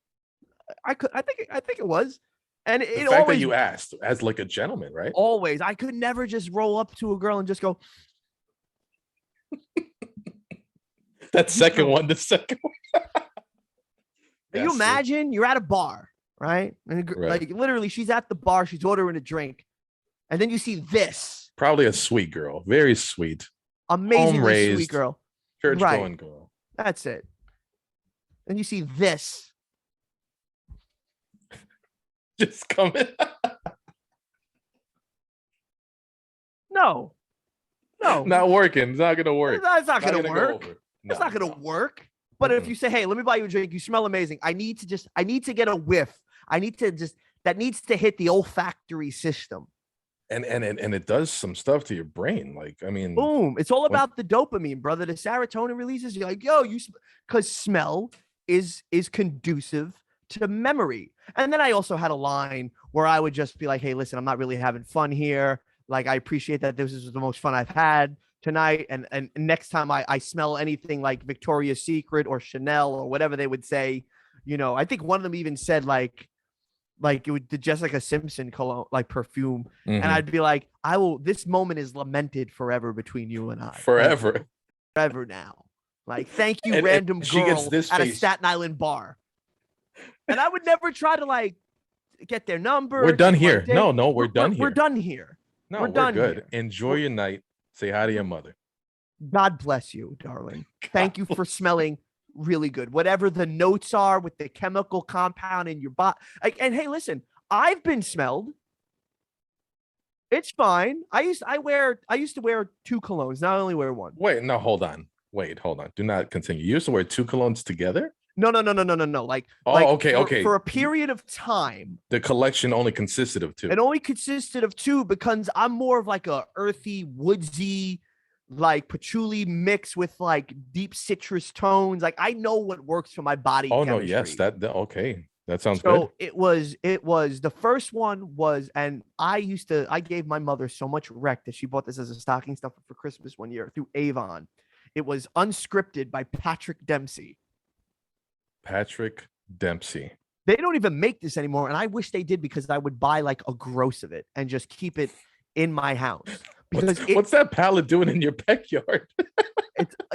I think it was. And the fact that you asked as like a gentleman, right? Always. I could never just roll up to a girl and just go. The second one. Can you imagine you're at a bar, right? And like literally she's at the bar, she's ordering a drink. And then you see this. Probably a sweet girl. Very sweet. Amazingly sweet girl. Church going girl. That's it. And you see this. Just coming. No. Not working. It's not gonna work. That's not gonna work. It's not gonna work. But if you say, hey, let me buy you a drink, you smell amazing. I need to get a whiff. That needs to hit the olfactory system. And it does some stuff to your brain. Like, I mean, boom. It's all about the dopamine, brother. The serotonin releases. You're like, yo, because smell is conducive to memory. And then I also had a line where I would just be like, hey, listen, I'm not really having fun here. Like, I appreciate that this is the most fun I've had tonight. And next time I smell anything like Victoria's Secret or Chanel or whatever they would say, I think one of them even said like it would the Jessica Simpson cologne, like perfume. Mm-hmm. And I'd be like, this moment is lamented forever between you and I. Forever now. Like, thank you, random girl at a Staten Island bar. And I would never try to like get their number. We're done here. No, we're done here. We're done here. No, we're done good. Here. Enjoy your night. Say hi to your mother. God bless you, darling. Thank you for smelling really good. Whatever the notes are with the chemical compound in your body. And hey, listen, I've been smelled. It's fine. I used to wear 2 colognes. Now I only wear 1. Wait, no, hold on. Do not continue. You used to wear 2 colognes together? No. Like, okay. For a period of time. The collection only consisted of 2. It only consisted of 2 because I'm more of like a earthy, woodsy, like patchouli mix with like deep citrus tones. Like, I know what works for my body. Oh chemistry. No, yes, okay. That sounds good. So it was the first one was, and I gave my mother so much wreck that she bought this as a stocking stuffer for Christmas one year through Avon. It was Unscripted by Patrick Dempsey. They don't even make this anymore, and I wish they did because I would buy like a gross of it and just keep it in my house. What's that pallet doing in your backyard?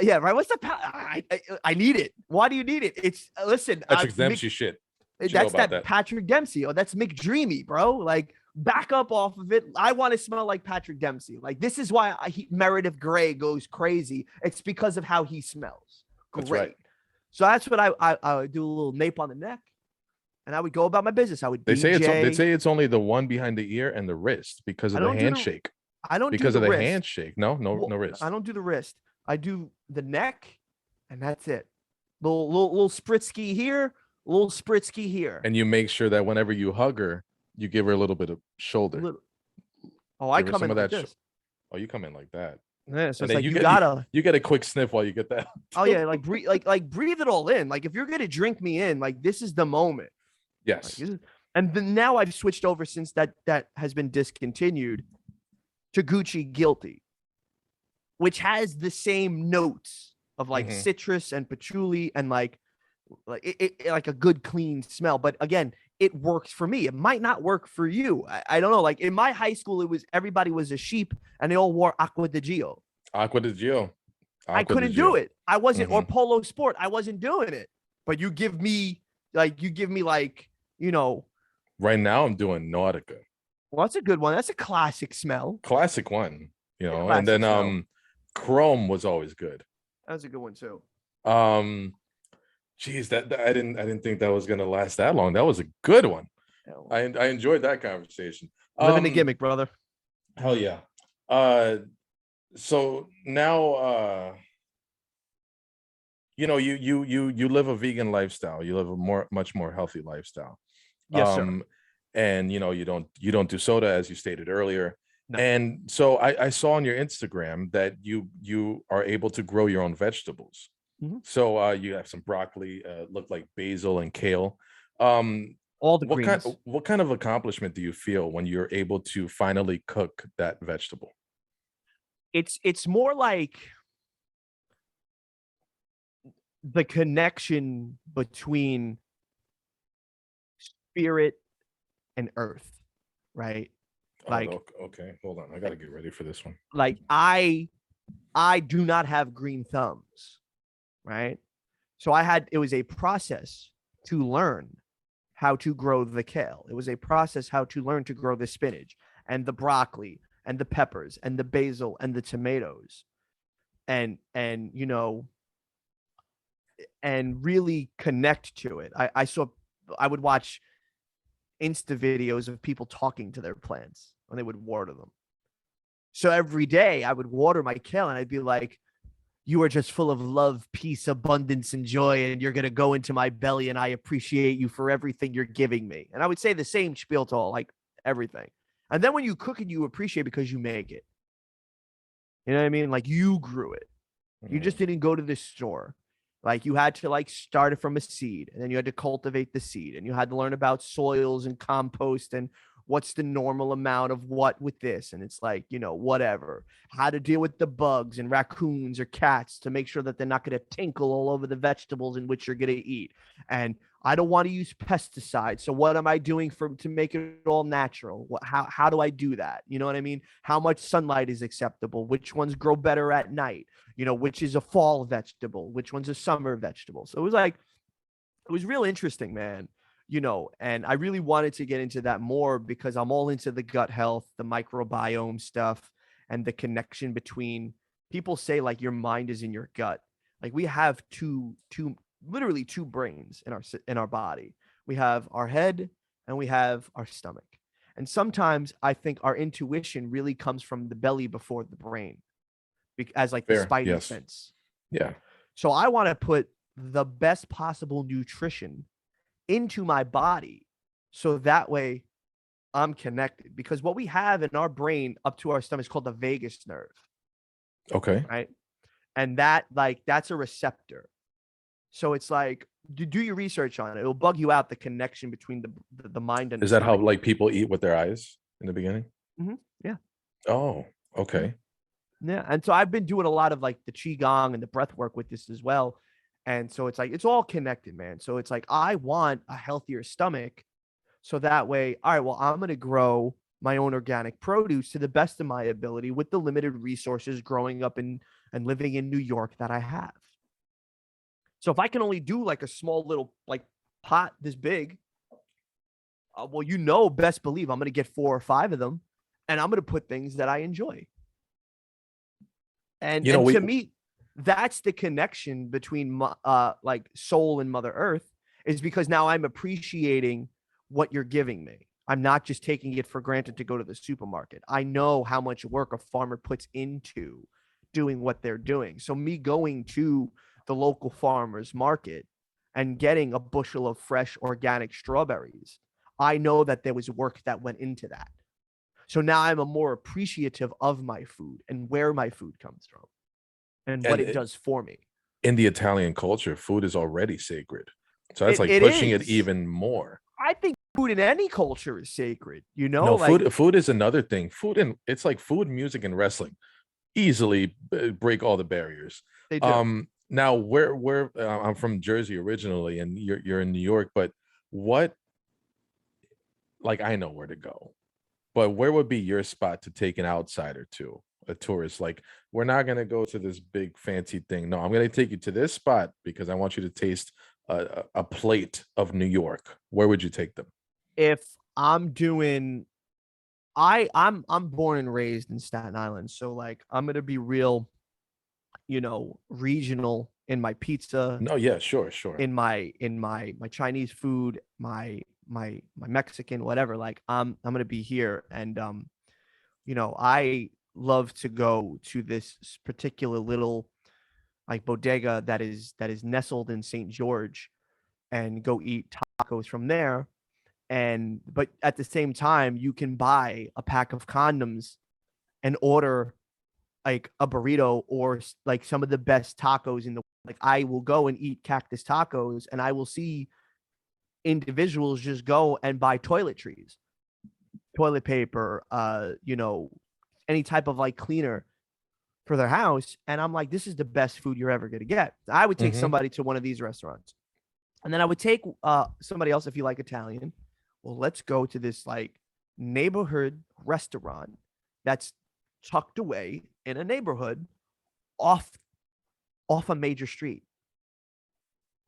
Yeah, right. What's that pallet? I need it. Why do you need it? Listen, Patrick Dempsey shit. That's that Patrick Dempsey. Oh, that's McDreamy, bro. Like, back up off of it. I want to smell like Patrick Dempsey. Like, this is why Meredith Grey goes crazy. It's because of how he smells. Great. That's right. So that's what I do, a little nape on the neck. and I would go about my business. I would They say DJ. it's only the one behind the ear and the wrist because I of the don't do handshake. I don't do Because the of the wrist. handshake. No Well, I wrist. don't do the wrist. I do the neck, and that's it. Little spritsky here, little spritsky here. And you make sure that whenever you hug her, you give her a little bit of shoulder. Little, oh, I Give her come some in of like that. this. Oh, you come in like that. Yeah, so And it's then like you you get gotta. you get a quick sniff while you get that. Oh yeah, like breathe, like breathe it all in. Like if you're gonna drink me in, like this is the moment. Like, Yes. and then now I've switched over since that has been discontinued to Gucci Guilty, which has the same notes of like citrus and patchouli and like like a good clean smell. But again, it works for me. It might not work for you. I don't know. Like in my high school, it was everybody was a sheep and they all wore Aqua di Gio. Aqua di Gio. I couldn't do it. I wasn't, or Polo Sport. I wasn't doing it. But you give me like, you know. Right now I'm doing Nautica. Well, that's a good one. That's a classic smell. Classic one, you know. And then smell. Chrome was always good. That was a good one too. Geez, that I didn't think that was gonna last that long. That was a good one. I enjoyed that conversation. Living the gimmick, brother. Hell yeah. So now you know, you live a vegan lifestyle. You live a much more healthy lifestyle. Yes, sir. And you know, you don't do soda, as you stated earlier. No. And so I saw on your Instagram that you are able to grow your own vegetables. So you have some broccoli, look like basil and kale. All the greens. What kind of accomplishment do you feel when you're able to finally cook that vegetable? It's more like the connection between spirit and earth, right? Like, okay, hold on, I gotta get ready for this one. Like I do not have green thumbs, right? So it was a process to learn how to grow the kale. It was a process how to learn to grow the spinach and the broccoli and the peppers and the basil and the tomatoes and you know, and really connect to it. I would watch Insta videos of people talking to their plants when they would water them. So every day I would water my kale and I'd be like, you are just full of love, peace, abundance, and joy, and you're going to go into my belly, and I appreciate you for everything you're giving me. And I would say the same spiel to all, like everything. And then when you cook it, you appreciate because you make it. You know what I mean? Like you grew it. You just didn't go to the store. Like you had to like start it from a seed, and then you had to cultivate the seed, and you had to learn about soils and compost and what's the normal amount of what with this. And it's like, you know, whatever, how to deal with the bugs and raccoons or cats to make sure that they're not going to tinkle all over the vegetables in which you're going to eat. And I don't want to use pesticides. So what am I doing to make it all natural? How do I do that? You know what I mean? How much sunlight is acceptable? Which ones grow better at night? You know, which is a fall vegetable? Which one's a summer vegetable? So it was real interesting, man. You know, and I really wanted to get into that more because I'm all into the gut health, the microbiome stuff, and the connection between people say like your mind is in your gut. Like we have literally two brains in our body. We have our head and we have our stomach. And sometimes I think our intuition really comes from the belly before the brain, as like the spidey sense. Yeah. So I want to put the best possible nutrition into my body so that way I'm connected, because what we have in our brain up to our stomach is called the vagus nerve. Okay. Right. And that's a receptor. So it's like, do your research on it. It'll bug you out, the connection between the mind and is that how like people eat with their eyes in the beginning? Yeah. Oh, okay. Yeah. And so I've been doing a lot of like the qigong and the breath work with this as well. And so it's like, it's all connected, man. So it's like, I want a healthier stomach. So that way, all right, well, I'm going to grow my own organic produce to the best of my ability with the limited resources growing up and living in New York that I have. So if I can only do like a small little like pot this big, well, you know, best believe I'm going to get 4 or 5 of them, and I'm going to put things that I enjoy. And, you know, to me, that's the connection between like soul and Mother Earth. is because now I'm appreciating what you're giving me. I'm not just taking it for granted to go to the supermarket. I know how much work a farmer puts into doing what they're doing. So me going to the local farmers market and getting a bushel of fresh organic strawberries, I know that there was work that went into that. So now I'm a more appreciative of my food and where my food comes from and what it does for me. In the Italian culture, food is already sacred. So that's like It pushing it is. even more. I think food in any culture is sacred, you know? No, like food is another thing. It's like food, music, and wrestling easily break all the barriers. they do. Now where I'm from Jersey originally, and you're in New York, but what, like, I know where to go, but where would be your spot to take an outsider to, a tourist? Like, we're not gonna go to this big fancy thing. No, I'm gonna take you to this spot because I want you to taste a plate of New York. Where would you take them? If I'm doing I'm born and raised in Staten Island, so like I'm gonna be real, regional in my pizza, No, yeah, sure. in my Chinese food, my Mexican, whatever. Like I'm gonna be here, and I love to go to this particular little like bodega that is nestled in St. George and go eat tacos from there. And but at the same time, you can buy a pack of condoms and order like a burrito or like some of the best tacos in the like I will go and eat cactus tacos, and I will see individuals just go and buy toiletries, toilet paper, any type of like cleaner for their house. And I'm like, this is the best food you're ever going to get. I would take Hmm. somebody to one of these restaurants. And then I would take somebody else if you like Italian. Well, let's go to this like neighborhood restaurant that's tucked away in a neighborhood off a major street.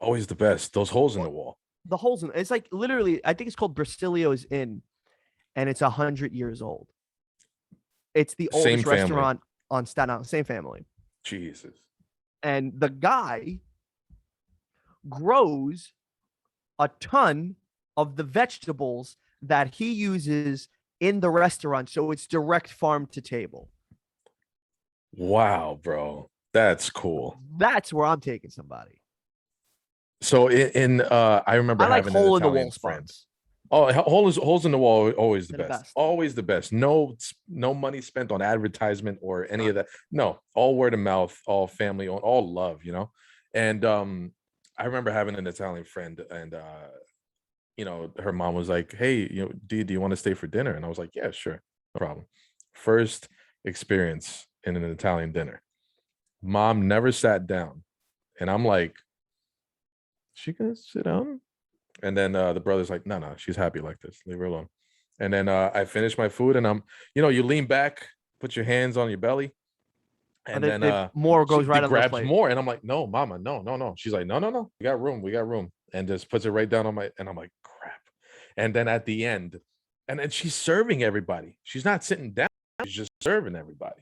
Always the best. Those holes in the wall. The holes in it's like literally, I think it's called Brasilio's Inn, and it's 100 years old. It's the Same oldest family. restaurant on Staten Island, same family. Jesus. And the guy grows a ton of the vegetables that he uses in the restaurant. So it's direct farm to table. Wow, bro. That's cool. That's where I'm taking somebody. So I remember I like having an hole in the Italian wall friend. spots. Oh, holes in the wall are always the They're the best. best. Always the best. No money spent on advertisement or any of None. that. No, all word of mouth, all family, all love. And I remember having an Italian friend, and her mom was like, "Hey, do you want to stay for dinner?" And I was like, "Yeah, sure, no problem." First experience in an Italian dinner. Mom never sat down, and I'm like, "She gonna sit down?" And then the brother's like, no, she's happy like this. Leave her alone. And then I finish my food, and you lean back, put your hands on your belly, And and then more goes she right on the grabs plate. more, and I'm like, no, mama, no. She's like, no, we got room, and just puts it right down on my, and I'm like, crap. And then at the end, and then she's serving everybody. She's not sitting down. She's just serving everybody.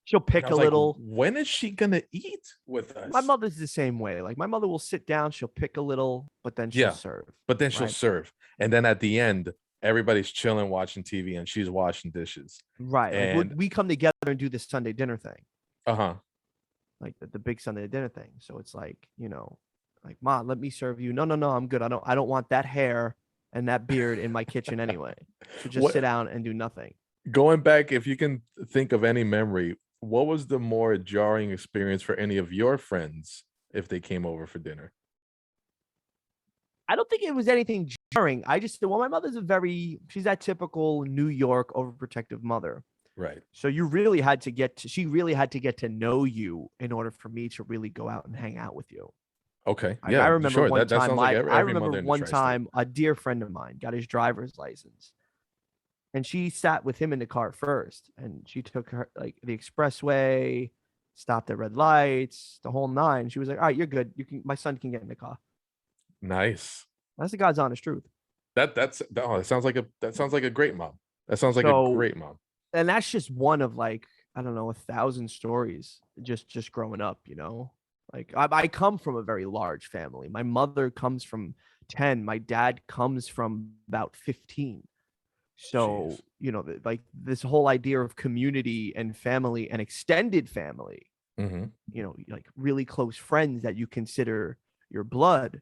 She'll And I pick a was like, little. when is she gonna eat with My us? mother's the same way. Like my mother will sit down, she'll pick a little, but then she'll Yeah, serve. but then she'll Right. serve, and then at the end, everybody's chilling, watching TV, and she's washing dishes. Right. Like And we come together and do this Sunday dinner thing, uh-huh. like the big Sunday dinner thing. So it's like, like, Ma, let me serve you. No, I'm good. I don't want that hair and that beard in my kitchen anyway. So just sit What, down and do nothing. going back, if you can think of any memory, what was the more jarring experience for any of your friends if they came over for dinner? I don't think it was anything jarring. I just, well, my mother's she's that typical New York overprotective mother. Right. So she really had to get to know you in order for me to really go out and hang out with you. Okay. Like I Yeah, remember sure. one That time, sounds like I every remember mother in the one tri-state. time a dear friend of mine got his driver's license, and she sat with him in the car first, and she took her like the expressway, stopped at red lights, the whole nine. She was like, "All right, you're good. My son can get in the car." Nice. That's the God's honest truth. That sounds like a great mom. That sounds like a So, great mom. and that's just one of like, I don't know, 1,000 stories just growing up. Like I come from a very large family. My mother comes from 10. My dad comes from about 15. So, Jeez. like this whole idea of community and family and extended family, Mm-hmm. like really close friends that you consider your blood.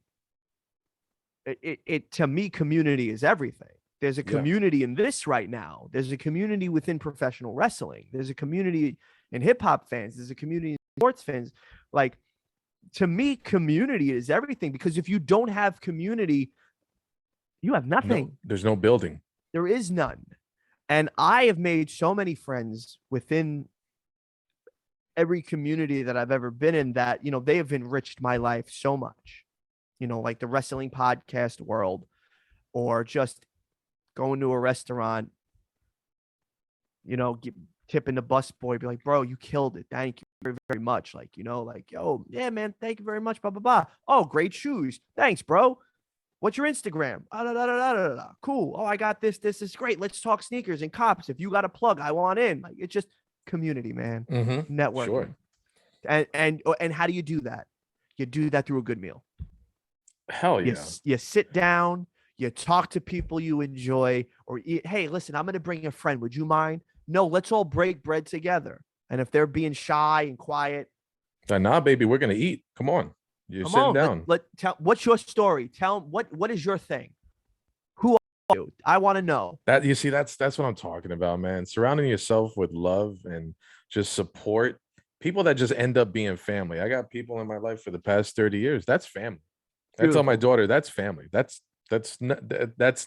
It to me, community is everything. There's a Yeah. community in this right now. There's a community within professional wrestling. There's a community in hip hop fans. There's a community in sports fans. Like, to me, community is everything, because if you don't have community, you have No, nothing. there's no building. There is none. And I have made so many friends within every community that I've ever been in that, they have enriched my life so much. Like the wrestling podcast world, or just going to a restaurant, tipping the bus boy, be like, bro, you killed it. Thank you very, very much. Like, like, yo, yeah, man, thank you very much. Blah, blah, blah. Oh, great shoes. Thanks, bro. What's your Instagram? Cool. Oh, I got this. This is great. Let's talk sneakers and cops. If you got a plug, I want in. Like, it's just community, man. Mm-hmm. Networking. Sure. And how do you do that? You do that through a good meal. Hell yeah. You sit down, you talk to people you enjoy, or hey, listen, I'm going to bring a friend. Would you mind? No, let's all break bread together. And if they're being shy and quiet, nah, baby, we're gonna eat. Come on, you're come sitting on. down. Let tell. What's your story? Tell what is your thing? Who are you? I want to know. That you see, that's what I'm talking about, man. Surrounding yourself with love and just support. People that just end up being family. I got people in my life for the past 30 years. That's family. I tell my daughter that's family. That's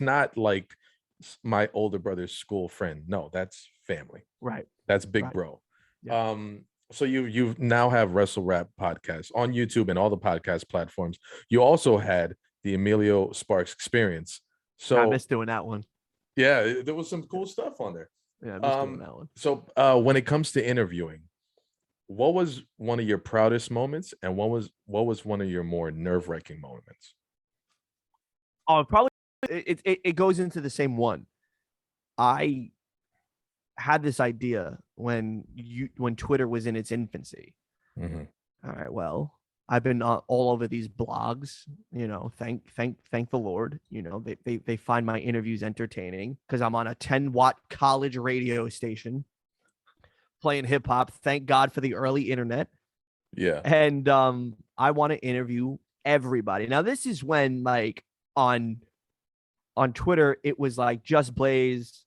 not like my older brother's school friend. No, that's family. Right. That's big Right. bro. Yeah. So you now have Wrestle Rap podcast on YouTube and all the podcast platforms. You also had the Emilio Sparks Experience. So I miss doing that one. yeah, there was some cool stuff on there. Yeah, I miss doing that one. So when it comes to interviewing, what was one of your proudest moments, and what was one of your more nerve-wracking moments? Oh, probably it goes into the same one. I had this idea when Twitter was in its infancy. Mm-hmm. All right, well, I've been all over these blogs. Thank the Lord. They find my interviews entertaining because I'm on a 10-watt college radio station playing hip hop. Thank God for the early internet. Yeah. And I want to interview everybody. Now, this is when, like, on Twitter, it was like just Blaze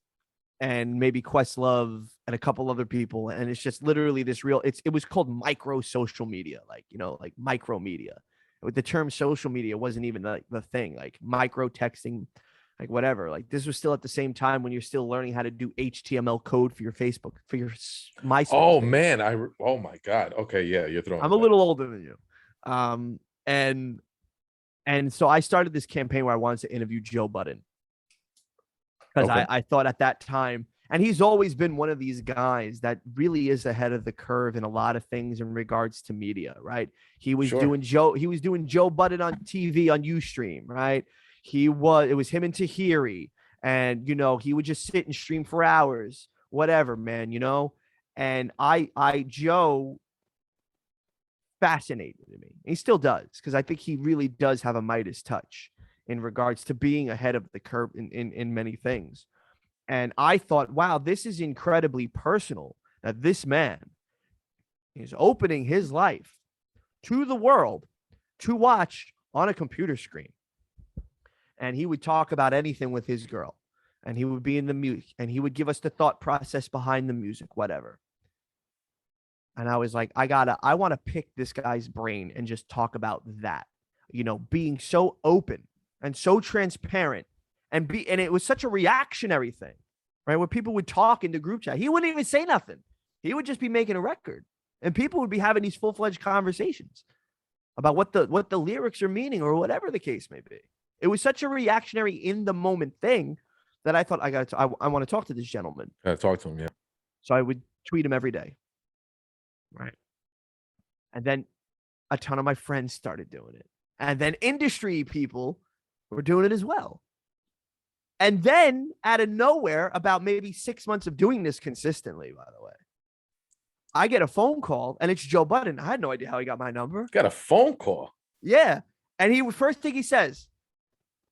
and maybe Questlove and a couple other people, and it's just literally this real. It was called micro social media, like like micro media. With the term social media wasn't even the thing, like micro texting, like whatever. Like this was still at the same time when you're still learning how to do HTML code for your Facebook, for your MySpace. Oh man, oh my God. Okay, yeah, you're throwing. I'm a little older than you, and so I started this campaign where I wanted to interview Joe Budden. Because I thought at that time, and he's always been one of these guys that really is ahead of the curve in a lot of things in regards to media, right? He was doing Joe Budden on TV on Ustream, right? It was him and Tahiri, and he would just sit and stream for hours, whatever, man, and Joe fascinated me. He still does, because I think he really does have a Midas touch in regards to being ahead of the curve in many things. And I thought, wow, this is incredibly personal that this man is opening his life to the world to watch on a computer screen. And he would talk about anything with his girl, and he would be in the music, and he would give us the thought process behind the music, whatever. And I was like, I want to pick this guy's brain and just talk about that, being so open and so transparent, and it was such a reactionary thing, right? Where people would talk in the group chat. He wouldn't even say nothing. He would just be making a record, and people would be having these full-fledged conversations about what the lyrics are meaning, or whatever the case may be. It was such a reactionary in the moment thing that I thought I want to talk to this gentleman. Talk to him, yeah. So I would tweet him every day. Right. And then a ton of my friends started doing it. And then industry people were doing it as well. And then out of nowhere, about maybe 6 months of doing this consistently, by the way, I get a phone call and it's Joe Budden. I had no idea how he got my number. Got a phone call. Yeah. And he first thing he says,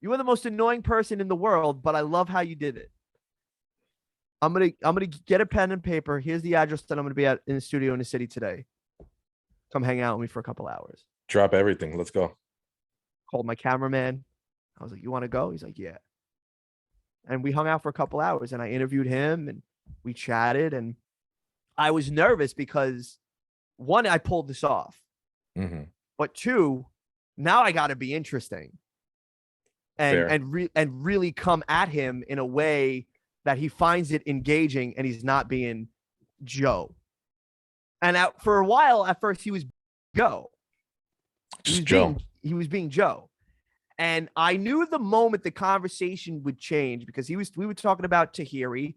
"You are the most annoying person in the world, but I love how you did it. I'm gonna get a pen and paper. Here's the address that I'm gonna be at in the studio in the city today. Come hang out with me for a couple hours." Drop everything. Let's go. Called my cameraman. I was like, "You want to go?" He's like, "Yeah." And we hung out for a couple hours and I interviewed him and we chatted. And I was nervous because one, I pulled this off, but two, now I got to be interesting and really come at him in a way that he finds it engaging and he's not being Joe. And for a while, at first, he was Joe. He was being Joe. And I knew the moment the conversation would change because we were talking about Tahiri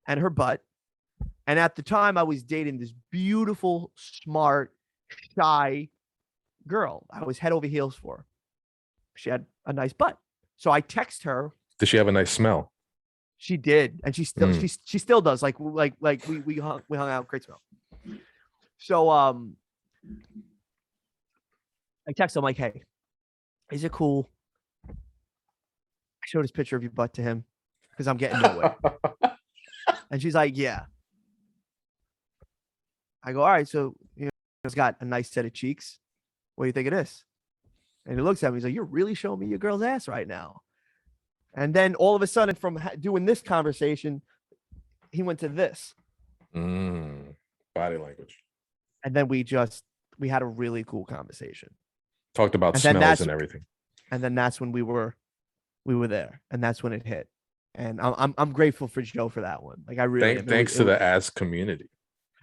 and her butt. And at the time I was dating this beautiful, smart, shy girl. I was head over heels for. She had a nice butt. So I text her. Did she have a nice smell? She did. And she still does. Like we hung out, great smell. So I text him like, "Hey, is it cool?" I showed this picture of your butt to him because I'm getting nowhere. And she's like, "Yeah." I go, "All right, so it's got a nice set of cheeks. What do you think of this?" And he looks at me. He's like, "You're really showing me your girl's ass right now." And then all of a sudden, from doing this conversation, he went to this. Body language. And then we had a really cool conversation. Talked about smells and everything. And then that's when we were there, and that's when it hit. And I'm grateful for Joe for that one. Like I really thanks to the ass community.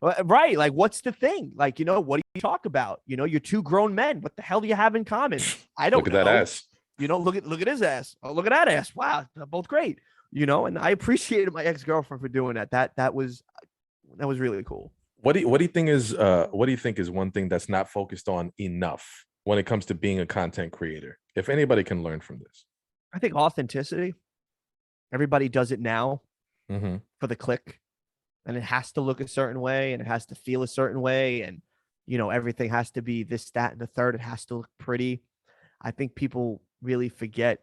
Right. Like, what's the thing? Like, what do you talk about? You're two grown men. What the hell do you have in common? I don't know. Look at that ass. Look at his ass. Oh, look at that ass. Wow. They're both great. And I appreciated my ex-girlfriend for doing that. That was really cool. What do you think is one thing that's not focused on enough when it comes to being a content creator? If anybody can learn from this. I think authenticity. Everybody does it now for the click. And it has to look a certain way and it has to feel a certain way. And, everything has to be this, that, and the third. It has to look pretty. I think people really forget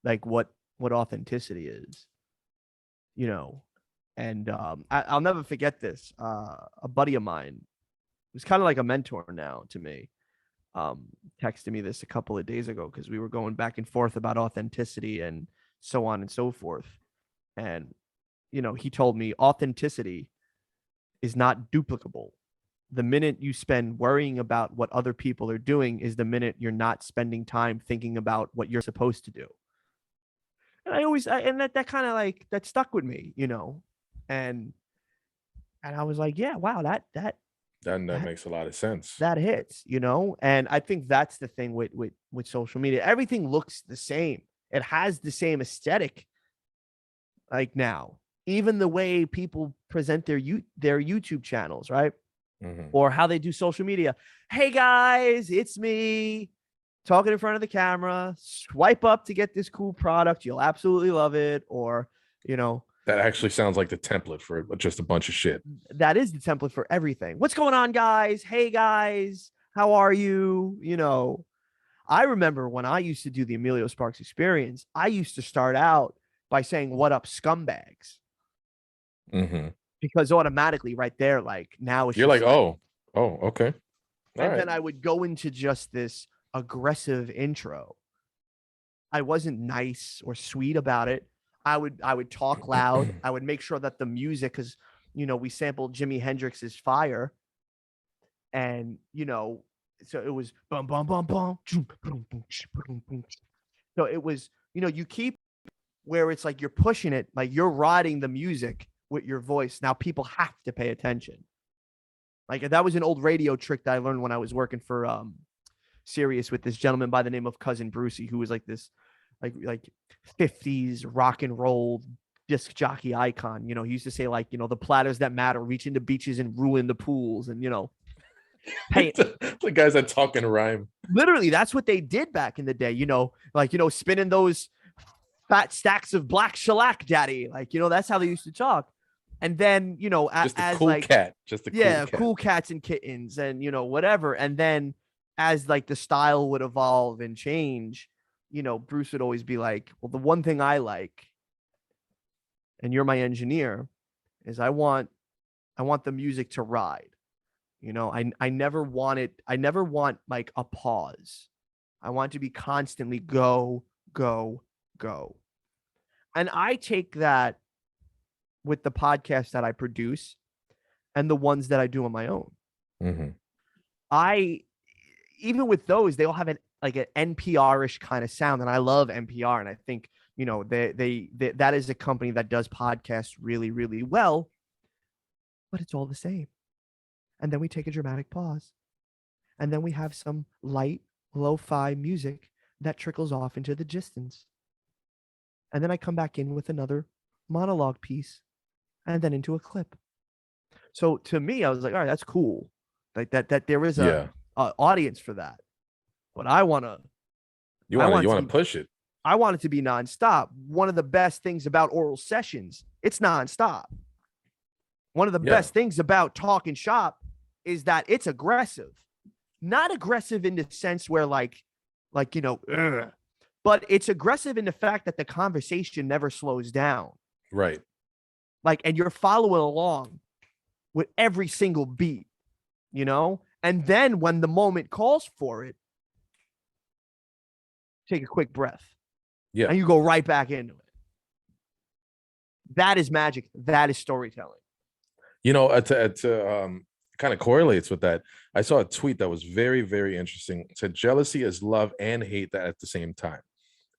like what authenticity is, and I'll never forget this. A buddy of mine who's kind of like a mentor now to me, texted me this a couple of days ago because we were going back and forth about authenticity and so on and so forth. And he told me authenticity is not duplicable. The minute you spend worrying about what other people are doing is the minute you're not spending time thinking about what you're supposed to do. And that kind of like that stuck with me, and I was like, yeah, wow, that makes a lot of sense. That hits, and I think that's the thing with social media. Everything looks the same. It has the same aesthetic. Like now, even the way people present their YouTube channels, right? Or how they do social media. Hey guys, it's me talking in front of the camera. Swipe up to get this cool product. You'll absolutely love it. Or, that actually sounds like the template for just a bunch of shit. That is the template for everything. What's going on, guys? Hey guys, how are you? I remember when I used to do the Emilio Sparks Experience, I used to start out by saying, "What up, scumbags?" Because automatically right there, like now it's you're like, oh, okay. Then I would go into just this aggressive intro. I wasn't nice or sweet about it. I would talk loud. I would make sure that the music, because we sampled Jimi Hendrix's Fire, and so it was bum bum bum bum. So it was you keep where it's like you're pushing it, like you're riding the music with your voice. Now people have to pay attention. Like that was an old radio trick that I learned when I was working for Sirius with this gentleman by the name of Cousin Brucey, who was like this like 50s rock and roll disc jockey icon. He used to say like, the platters that matter, reach into beaches and ruin the pools, and hey, the guys that talk and rhyme. Literally, that's what they did back in the day, spinning those fat stacks of black shellac, daddy. Like, that's how they used to talk. And then, Just a as cool like, cat. Just a cool yeah, cat. cool cats and kittens and, whatever. And then as like the style would evolve and change, Bruce would always be like, well, the one thing I like, and you're my engineer, is I want the music to ride. I never want like a pause. I want to be constantly go, go, go. And I take that with the podcast that I produce and the ones that I do on my own. Mm-hmm. I even with those, they all have an NPR-ish kind of sound, and I love NPR, and I think they that is a company that does podcasts really, really well, but it's all the same. And then we take a dramatic pause, and then we have some light lo-fi music that trickles off into the distance, and then I come back in with another monologue piece, and then into a clip. So to me, I was like, all right, that's cool, like that there is a audience for that. But I want to push it. I want it to be nonstop. One of the best things about oral sessions, it's nonstop. One of the best things about talking shop is that it's aggressive. Not aggressive in the sense where but it's aggressive in the fact that the conversation never slows down. Right. And you're following along with every single beat, And then when the moment calls for it, take a quick breath. Yeah. And you go right back into it. That is magic. That is storytelling. To kind of correlates with that. I saw a tweet that was very, very interesting. It said jealousy is love and hate that at the same time.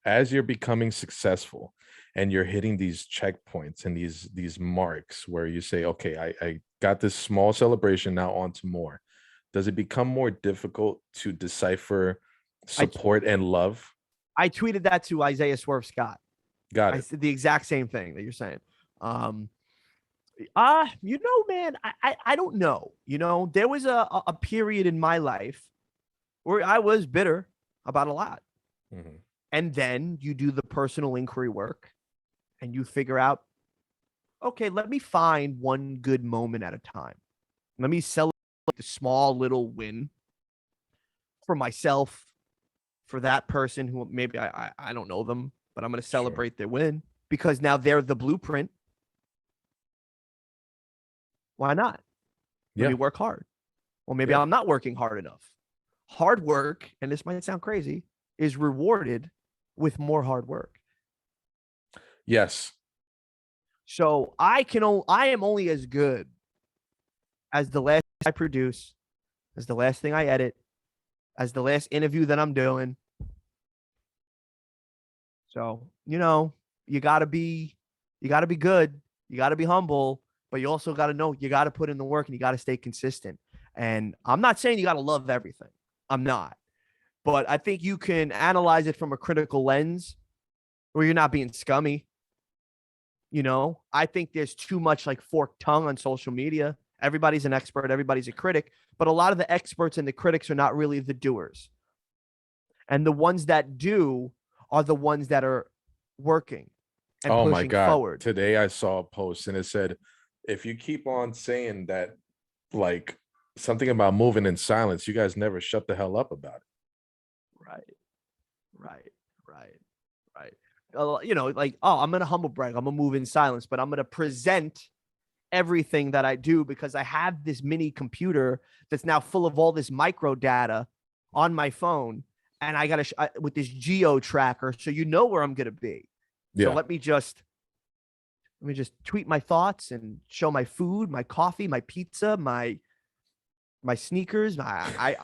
As you're becoming successful and you're hitting these checkpoints and these marks where you say, okay, I got this small celebration, now on to more. Does it become more difficult to decipher support and love? I tweeted that to Isaiah Swerve Scott. Got it. I said the exact same thing that you're saying. Man, I don't know. There was a period in my life where I was bitter about a lot. Mm-hmm. And then you do the personal inquiry work and you figure out, okay, let me find one good moment at a time. Let me celebrate the small little win for myself, for that person who maybe I don't know them, but I'm going to celebrate their win because now they're the blueprint. Why not? Let me work hard. Well, maybe I'm not working hard enough. Hard work, and this might sound crazy, is rewarded with more hard work. Yes. So I am only as good as the last I produce, as the last thing I edit, as the last interview that I'm doing. So, you gotta be good. You gotta be humble, but you also gotta know you gotta put in the work and you gotta stay consistent. And I'm not saying you gotta love everything. I'm not. But I think you can analyze it from a critical lens where you're not being scummy. I think there's too much forked tongue on social media. Everybody's an expert, everybody's a critic, but a lot of the experts and the critics are not really the doers. And the ones that do are the ones that are working and pushing forward. Today I saw a post and it said, if you keep on saying that, something about moving in silence, you guys never shut the hell up about it. Right. I'm going to humble brag. I'm going to move in silence, but I'm going to present everything that I do because I have this mini computer that's now full of all this micro data on my phone. And I got to, with this geo tracker, so where I'm going to be. Yeah. So let me just tweet my thoughts and show my food, my coffee, my pizza, my sneakers. I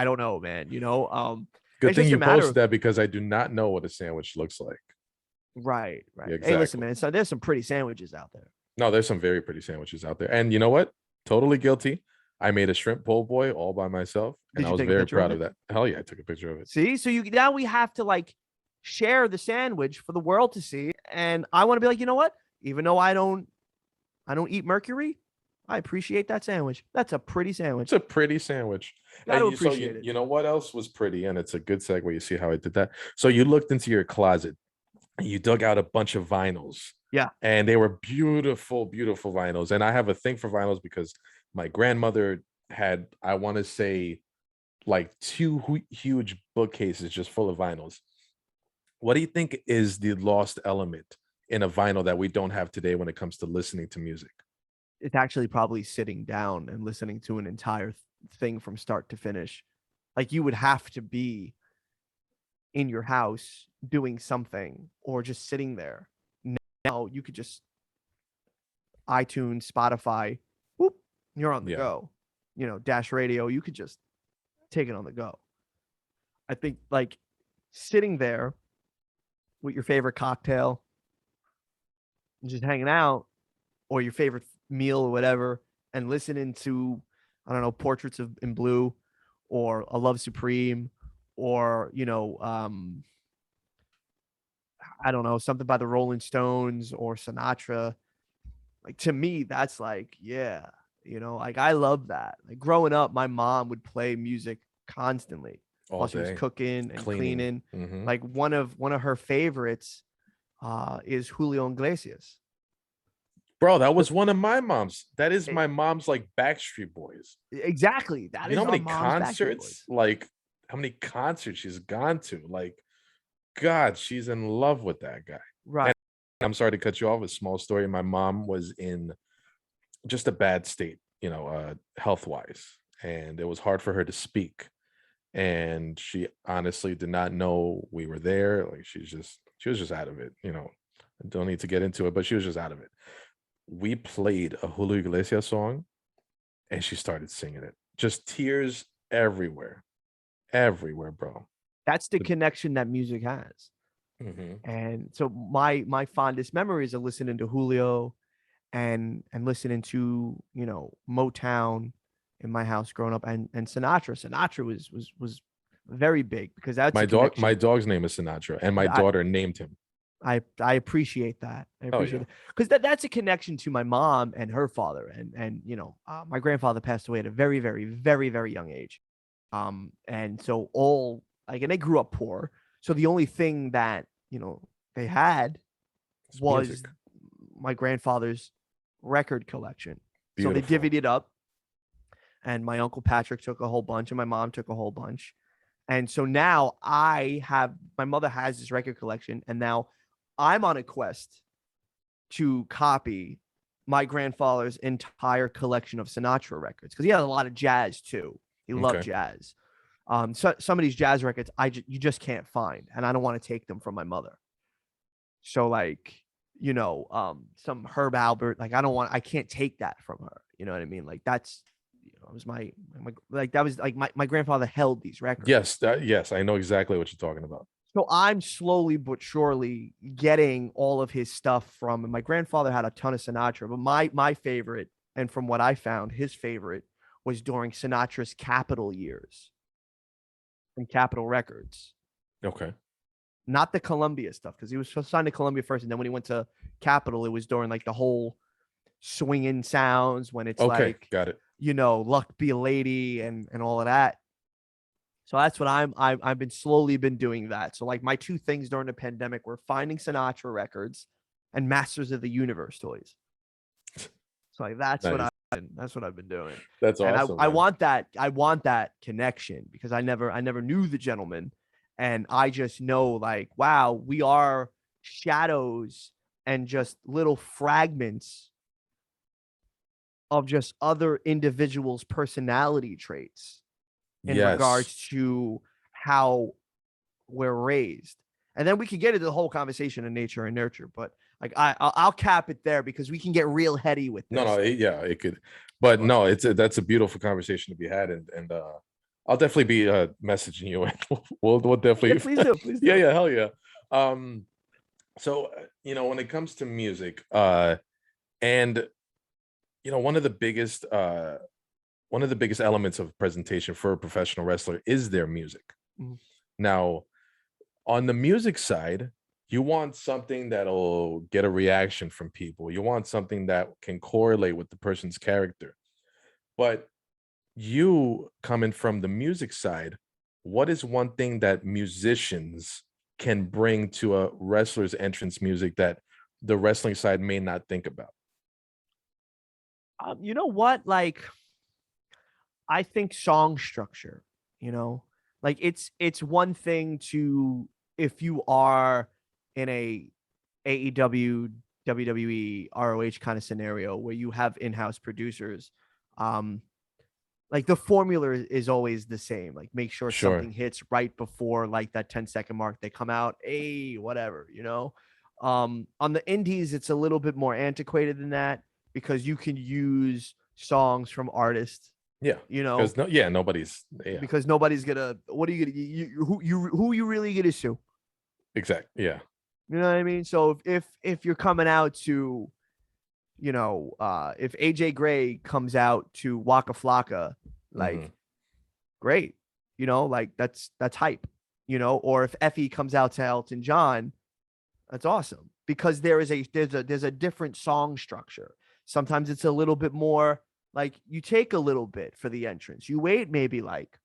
don't know, man. Good thing you posted that because I do not know what a sandwich looks like. Right. Yeah, exactly. Hey, listen, man. So there's some pretty sandwiches out there. No, there's some very pretty sandwiches out there. And you know what? Totally guilty. I made a shrimp po' boy all by myself, and I was very proud of that. Hell yeah, I took a picture of it. See, so now we have to share the sandwich for the world to see. And I want to be like, you know what? Even though I don't eat mercury, I appreciate that sandwich. That's a pretty sandwich. It's a pretty sandwich. I appreciate it. You know what else was pretty? And it's a good segue. You see how I did that? So you looked into your closet you dug out a bunch of vinyls. Yeah. And they were beautiful, beautiful vinyls. And I have a thing for vinyls because my grandmother had, I want to say, like two huge bookcases just full of vinyls. What do you think is the lost element in a vinyl that we don't have today when it comes to listening to music? It's actually probably sitting down and listening to an entire thing from start to finish. Like you would have to be in your house doing something or just sitting there. Now you could just iTunes, Spotify, whoop, you're on the Yeah. go. You know, Dash Radio, you could just take it on the go. I think like sitting there with your favorite cocktail, just hanging out, or your favorite meal or whatever, and listening to, I don't know, Portraits of in Blue or A Love Supreme or, I don't know, something by the Rolling Stones or Sinatra. Like to me, that's like, yeah, like I love that. Like growing up, my mom would play music constantly All while she was day. cooking and Cleaning. cleaning. Mm-hmm. Like one of her favorites is Julio Iglesias. Bro, that was one of my mom's. That is E my mom's like Backstreet Boys. exactly. That You know is how our many mom's Backstreet concerts? Boys. Like how many concerts she's gone to? Like, God, she's in love with that guy. Right. And I'm sorry to cut you off. A small story. My mom was in just a bad state, health wise, and it was hard for her to speak. And she honestly did not know we were there. Like she was just out of it. I don't need to get into it, but she was just out of it. We played a Julio Iglesias song, and she started singing it. Just tears everywhere, everywhere, bro. That's the connection that music has. Mm-hmm. And so my fondest memories are listening to Julio and listening to, Motown in my house growing up and Sinatra. Sinatra was very big because that's a My connection. dog's name is Sinatra, and my I daughter named him. I appreciate that. I Oh appreciate yeah. it because that's a connection to my mom and her father and my grandfather passed away at a very very very very young age, and so all like and they grew up poor, so the only thing that they had It's was music. my grandfather's record collection. So they Beautiful. divvied it up, and my uncle Patrick took a whole bunch, and my mom took a whole bunch, and so now my mother has this record collection, and now I'm on a quest to copy my grandfather's entire collection of Sinatra records because he had a lot of jazz too. He loved Okay. jazz. So some of these jazz records you just can't find, and I don't want to take them from my mother. So like, some Herb Albert, like I can't take that from her. You know what I mean? Like that's, it was my like that was like my grandfather held these records. Yes, I know exactly what you're talking about. So I'm slowly but surely getting all of his stuff from, and my grandfather had a ton of Sinatra, but my favorite, and from what I found, his favorite was during Sinatra's Capitol years from Capitol Records. Okay. Not the Columbia stuff, because he was signed to Columbia first, and then when he went to Capitol, it was during like the whole swinging sounds when it's Okay, like, got it. Luck Be a Lady and all of that. So that's what I've been slowly been doing that. So like my two things during the pandemic were finding Sinatra records and Masters of the Universe toys. So like that's Nice. what I've been doing. That's And awesome. I want that connection because I never knew the gentleman, and I just know like, wow, we are shadows and just little fragments of just other individuals' personality traits in Yes. regards to how we're raised. And then we can get into the whole conversation of nature and nurture, but like I'll cap it there because we can get real heady with this. No, it could, but no, that's a beautiful conversation to be had, and I'll definitely be messaging you, and we'll definitely. Yeah, please do, please do. Yeah, hell yeah. So when it comes to music, and one of the biggest elements of presentation for a professional wrestler is their music. Mm-hmm. Now, on the music side, you want something that'll get a reaction from people. You want something that can correlate with the person's character. But you coming from the music side, what is one thing that musicians can bring to a wrestler's entrance music that the wrestling side may not think about? You know what? Like, I think song structure, like it's one thing to, if you are in a AEW, WWE, ROH kind of scenario where you have in-house producers, like the formula is always the same. Like, make sure Sure. something hits right before like that 10-second mark. They come out, whatever. On the indies, it's a little bit more antiquated than that because you can use songs from artists, Yeah. Because nobody's because nobody's gonna. What are you gonna? Who you really gonna sue? Exactly. Yeah. You know what I mean? So if you're coming out to, if AJ Gray comes out to Waka Flocka, like, great, like that's hype, or if Effie comes out to Elton John, that's awesome, because there's a different song structure. Sometimes it's a little bit more like you take a little bit for the entrance. You wait maybe like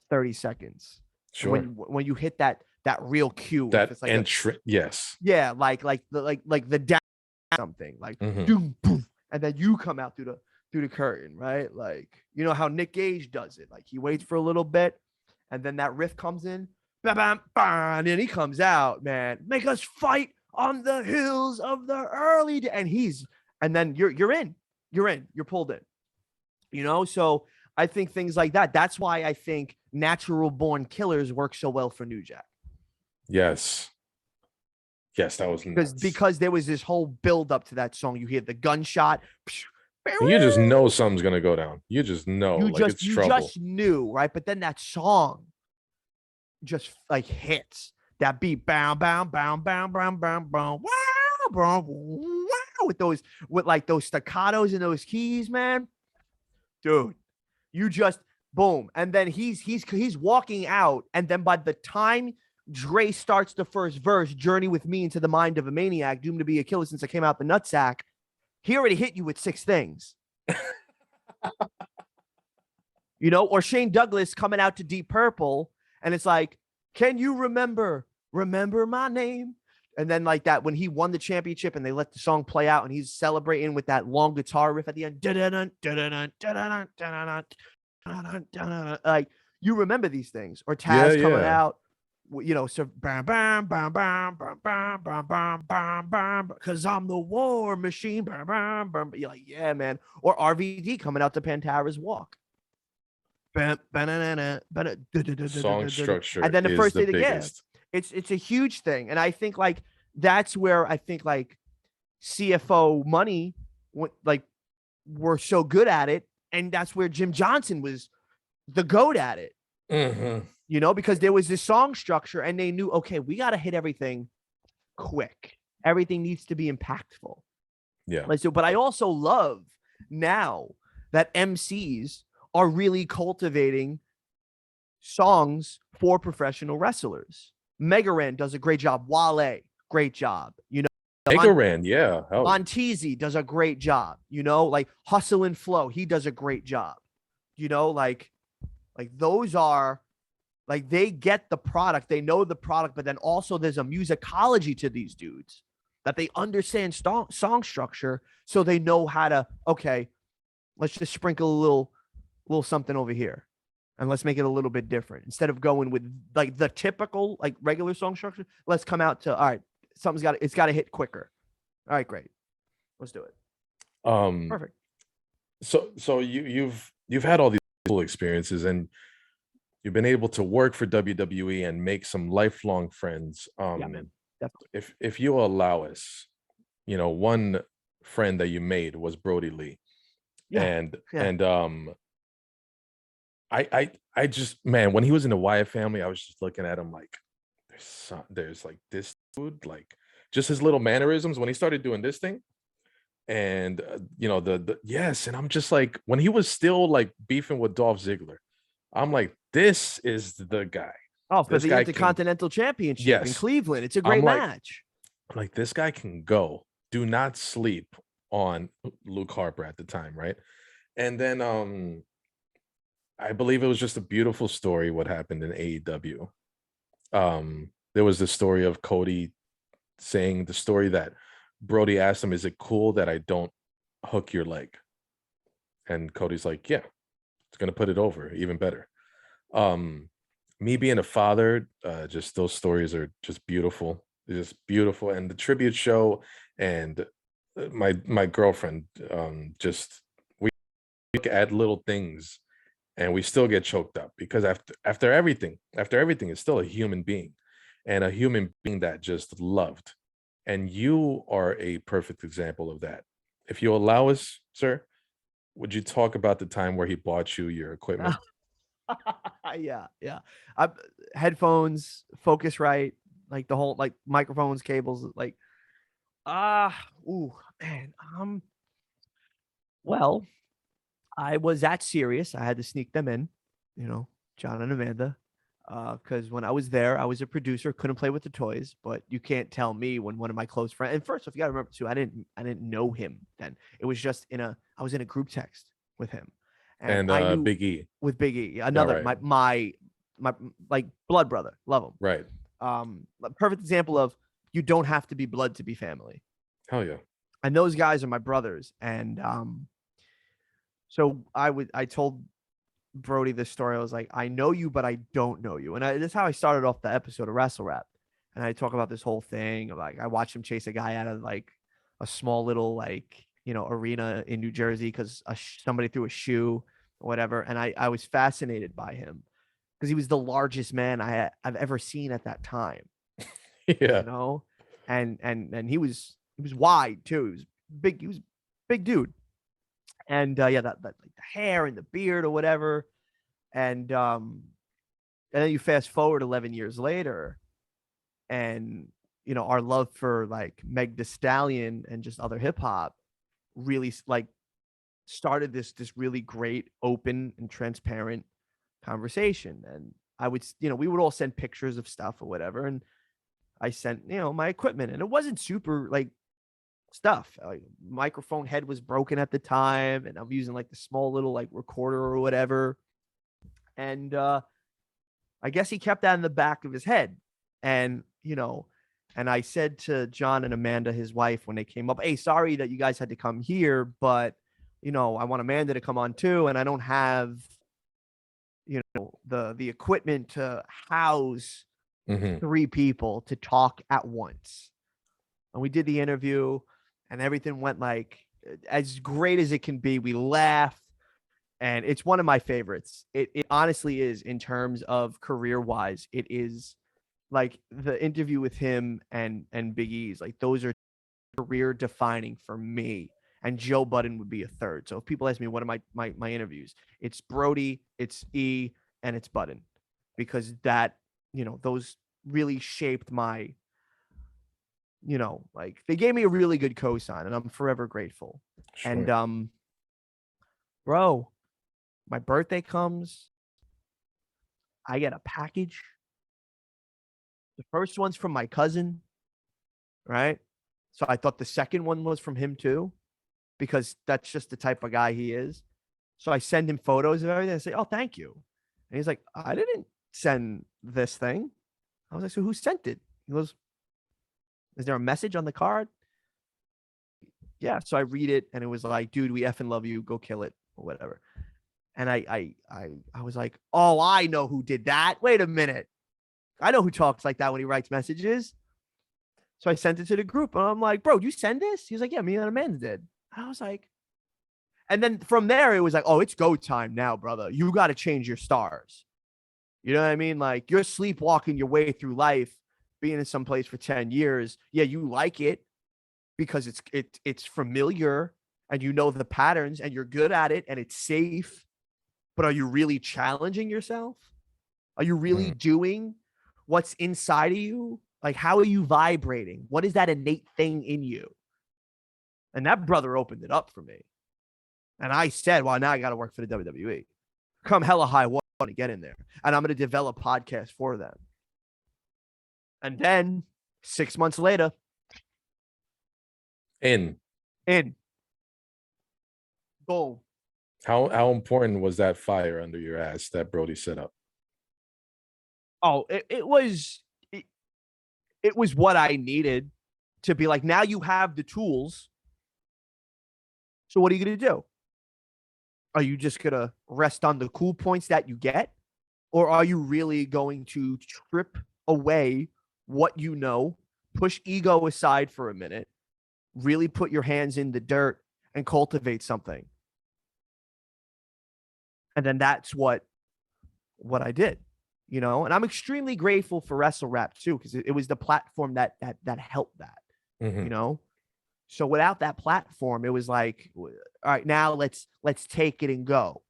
30 seconds. Sure. And when you hit that real cue, That if it's like entrance, yes. yeah, like the down something like doom, boom, and then you come out through the curtain, right? Like, how Nick Gage does it. Like, he waits for a little bit, and then that riff comes in, bam, bam, bam, and then he comes out, man. Make us fight on the hills of the early day. And then you're in, you're pulled in. So I think things like that. That's why I think Natural Born Killers work so well for New Jack. Yes, that was because there was this whole build up to that song. You hear the gunshot. And you just know something's gonna go down. You just know, you it's trouble. just knew, right? But then that song just like hits that beat, bam, bam, bam, bam, bam, bam, bam, wow, bro, wow, with those staccatos and those keys, man, dude. You just boom, and then he's walking out, and then by the time Dre starts the first verse, "Journey with me into the mind of a maniac, doomed to be a killer since I came out the nutsack," he already hit you with 6 things. Or Shane Douglas coming out to Deep Purple, and it's like, "Can you remember my name?" And then like that, when he won the championship and they let the song play out and he's celebrating with that long guitar riff at the end. Like, you remember these things. Or Taz coming out, so bam, bam, bam, bam, bam, bam, bam, bam, bam, bam, because I'm the war machine. Bam, bam, bam. You're like, yeah, man. Or RVD coming out to Pantera's Walk. Bam, Song structure, and then the first the day, biggest. It's a huge thing, and I think like that's where I think like CFO money, like, we're so good at it, and that's where Jim Johnson was the goat at it. Because there was this song structure, and they knew, okay, we got to hit everything quick. Everything needs to be impactful. Yeah. But I also love now that MCs are really cultivating songs for professional wrestlers. Mega Ran does a great job. Wale, great job. Mega Ran, yeah. Monteezy does a great job. Like Hustle and Flow, he does a great job. Like those are, like, they get the product, they know the product, but then also there's a musicology to these dudes that they understand song structure, so they know how to, okay, let's just sprinkle a little something over here, and let's make it a little bit different. Instead of going with like the typical like regular song structure, let's come out to, all right, it's got to hit quicker. All right, great, let's do it. Perfect. So you've had all these cool experiences, and you've been able to work for WWE and make some lifelong friends. Yeah, man. Definitely. If you allow us, one friend that you made was Brody Lee. Yeah. And I just, man, when he was in the Wyatt family, I was just looking at him like, there's like this dude, like just his little mannerisms when he started doing this thing. And the yes, and I'm just like, when he was still like beefing with Dolph Ziggler, I'm like, this is the guy. Oh, for the Intercontinental Championship in Cleveland. It's a great match. I'm like, this guy can go. Do not sleep on Luke Harper at the time, right? And then I believe it was just a beautiful story what happened in AEW. there was the story of Cody saying the story that Brody asked him, "Is it cool that I don't hook your leg?" And Cody's like, "Yeah, it's gonna put it over even better." Me being a father, just those stories are just beautiful. They're just beautiful. And the tribute show and my girlfriend, just we look at little things and we still get choked up because after everything, it's still a human being and a human being that just loved. And you are a perfect example of that. If you allow us, sir, would you talk about the time where he bought you your equipment? Yeah, yeah. I Headphones, Focusrite, like the whole like microphones, cables, like ooh, man. Well, I was that serious. I had to sneak them in, you know, John and Amanda. Because when I was there, I was a producer, couldn't play with the toys, but you can't tell me when one of my close friends. And first, if you gotta remember too, I didn't know him then. It was just I was in a group text with him, and And I knew Big E. with Big E, All another right. my like blood brother, love him. Right. A perfect example of you don't have to be blood to be family, Hell yeah. and those guys are my brothers, and so I told Brody this story. I was like, I know you, but I don't know you. And that's how I started off the episode of Wrestle Rap. And I talk about this whole thing of like, I watched him chase a guy out of like a small little, like, arena in New Jersey because somebody threw a shoe or whatever. And I was fascinated by him because he was the largest man I've ever seen at that time, Yeah. you know? And he was wide too. He was big dude. And yeah, that like the hair and the beard or whatever. And then you fast forward 11 years later, and our love for like Meg Thee Stallion and just other hip hop really like started this really great open and transparent conversation. And I would we would all send pictures of stuff or whatever, and I sent my equipment, and it wasn't super like stuff. Like, microphone head was broken at the time, and I'm using like the small little like recorder or whatever. And I guess he kept that in the back of his head. And, and I said to John and Amanda, his wife, when they came up, hey, sorry that you guys had to come here, but, I want Amanda to come on too. And I don't have, the equipment to house Hmm. 3 people to talk at once. And we did the interview, and everything went like as great as it can be. We laughed, and it's one of my favorites. It honestly is, in terms of career wise. It is like the interview with him and Big E's, like those are career defining for me. And Joe Budden would be a third. So if people ask me what are my interviews, it's Brody, it's E, and it's Budden, because that those really shaped my like they gave me a really good cosign, and I'm forever grateful. And Sure. bro, my birthday comes, I get a package. The first one's from my cousin, right? So I thought the second one was from him too, because that's just the type of guy he is. So I send him photos of everything. I say, "Oh, thank you." And he's like, "I didn't send this thing." I was like, "So who sent it?" He goes, "Is there a message on the card?" Yeah. So I read it, and it was like, "Dude, we effing love you. Go kill it," or whatever. And I was like, "Oh, I know who did that. Wait a minute. I know who talks like that when he writes messages." So I sent it to the group, and I'm like, "Bro, you send this?" He was like, "Yeah, me and Amanda did." And I was like, and then from there, it was like, "Oh, it's go time now, brother. You got to change your stars." You know what I mean? Like, you're sleepwalking your way through life, being in some place for 10 years. Yeah, you like it because it's familiar, and you know the patterns, and you're good at it, and it's safe. But are you really challenging yourself? Are you really Mm. doing what's inside of you? Like, how are you vibrating? What is that innate thing in you? And that brother opened it up for me. And I said, well, now I got to work for the WWE. Come hella high water to get in there. And I'm going to develop podcasts for them. And then 6 months later, In in, boom. how important was that fire under your ass that Brody set up? Oh, it was. it was what I needed to be like, now you have the tools. So what are you going to do? Are you just going to rest on the cool points that you get? Or are you really going to strip away what you know, push ego aside for a minute, really put your hands in the dirt and cultivate something? And then that's what I did, you know. And I'm extremely grateful for Wrestle Rap too, because it was the platform that helped that, you know. So without that platform, it was like, all right, now let's take it and go.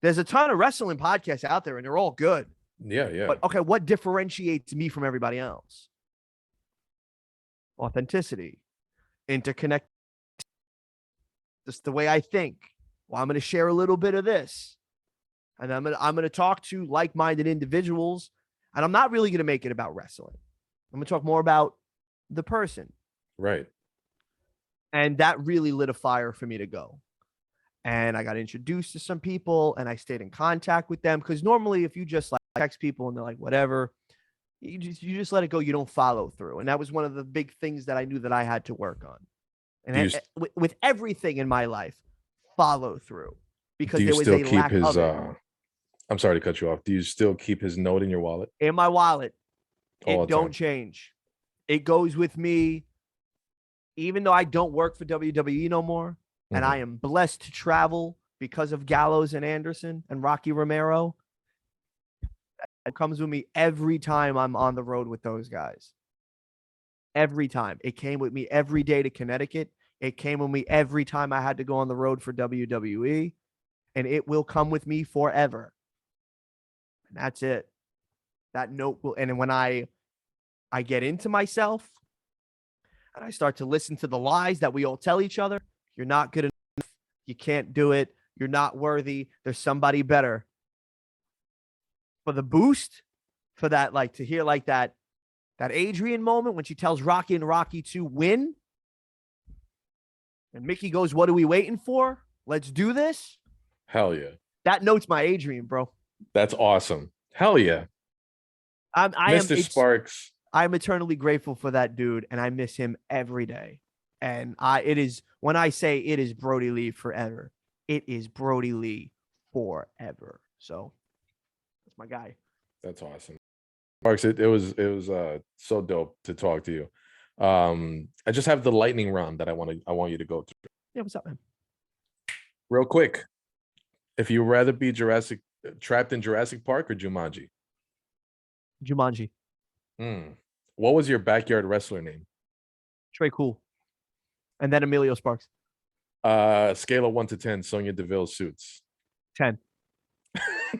There's a ton of wrestling podcasts out there, and they're all good. Yeah. But okay, what differentiates me from everybody else? Authenticity, interconnect, just the way I think. Well, I'm going to share a little bit of this, and I'm going to talk to like-minded individuals, and I'm not really going to make it about wrestling. I'm going to talk more about the person. Right. And that really lit a fire for me to go. And I got introduced to some people, and I stayed in contact with them, because normally if you just like text people and they're like, whatever, you just let it go. You don't follow through. And that was one of the big things that I knew that I had to work on. And with everything in my life, follow through, because there was a lack of it. I'm sorry to cut you off. Do you still keep his note in your wallet? In my wallet. It don't change. It goes with me. Even though I don't work for WWE no more, and I am blessed to travel because of Gallows and Anderson and Rocky Romero, it comes with me every time I'm on the road with those guys. Every time. It came with me every day to Connecticut. It came with me every time I had to go on the road for WWE, and it will come with me forever. And that's it. That note will, and when I get into myself, and I start to listen to the lies that we all tell each other. You're not good enough. You can't do it. You're not worthy. There's somebody better. For the boost, for that, like to hear like that Adrian moment when she tells Rocky and Rocky to win. And Mickey goes, what are we waiting for? Let's do this. Hell yeah. That note's my Adrian, bro. That's awesome. Hell yeah. Mr. Sparks. I'm eternally grateful for that dude, and I miss him every day. And when I say it is Brody Lee forever, it is Brody Lee forever. So that's my guy. That's awesome. Sparks, it was so dope to talk to you. I just have the lightning round that I want you to go through. Yeah, what's up, man? Real quick. If you'd rather be trapped in Jurassic Park or Jumanji? Jumanji. What was your backyard wrestler name? Trey Cool. And then Emilio Sparks. Scale of 1 to 10, Sonya Deville suits. 10.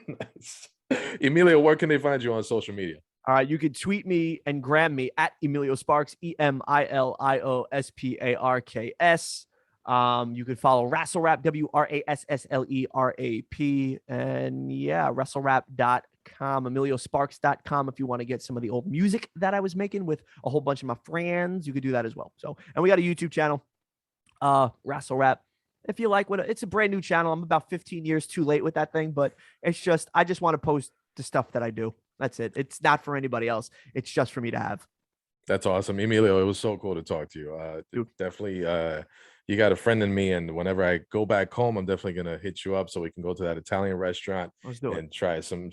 Nice. Emilio, where can they find you on social media? All right, you can tweet me and gram me at Emilio Sparks, EMILIOSPARKS. You can follow Wrestle Rap, WRASSLERAP, and yeah, WrestleRap.com, EmilioSparks.com if you want to get some of the old music that I was making with a whole bunch of my friends. You could do that as well. So, and we got a YouTube channel, Wrestle Rap. If you like it's a brand new channel. I'm about 15 years too late with that thing, but I just want to post the stuff that I do. That's it. It's not for anybody else. It's just for me to have. That's awesome. Emilio, it was so cool to talk to you. Definitely, you got a friend in me, and whenever I go back home, I'm definitely going to hit you up so we can go to that Italian restaurant and try some.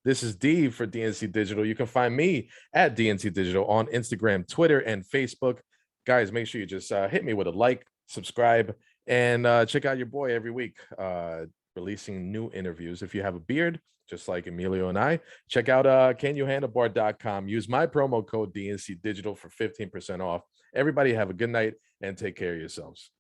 This is D for DNC Digital. You can find me at DNC Digital on Instagram, Twitter, and Facebook. Guys, make sure you just hit me with a like, subscribe, and check out your boy every week, releasing new interviews. If you have a beard, just like Emilio and I, check out canyouhandlebar.com. Use my promo code DNC Digital for 15% off. Everybody have a good night and take care of yourselves.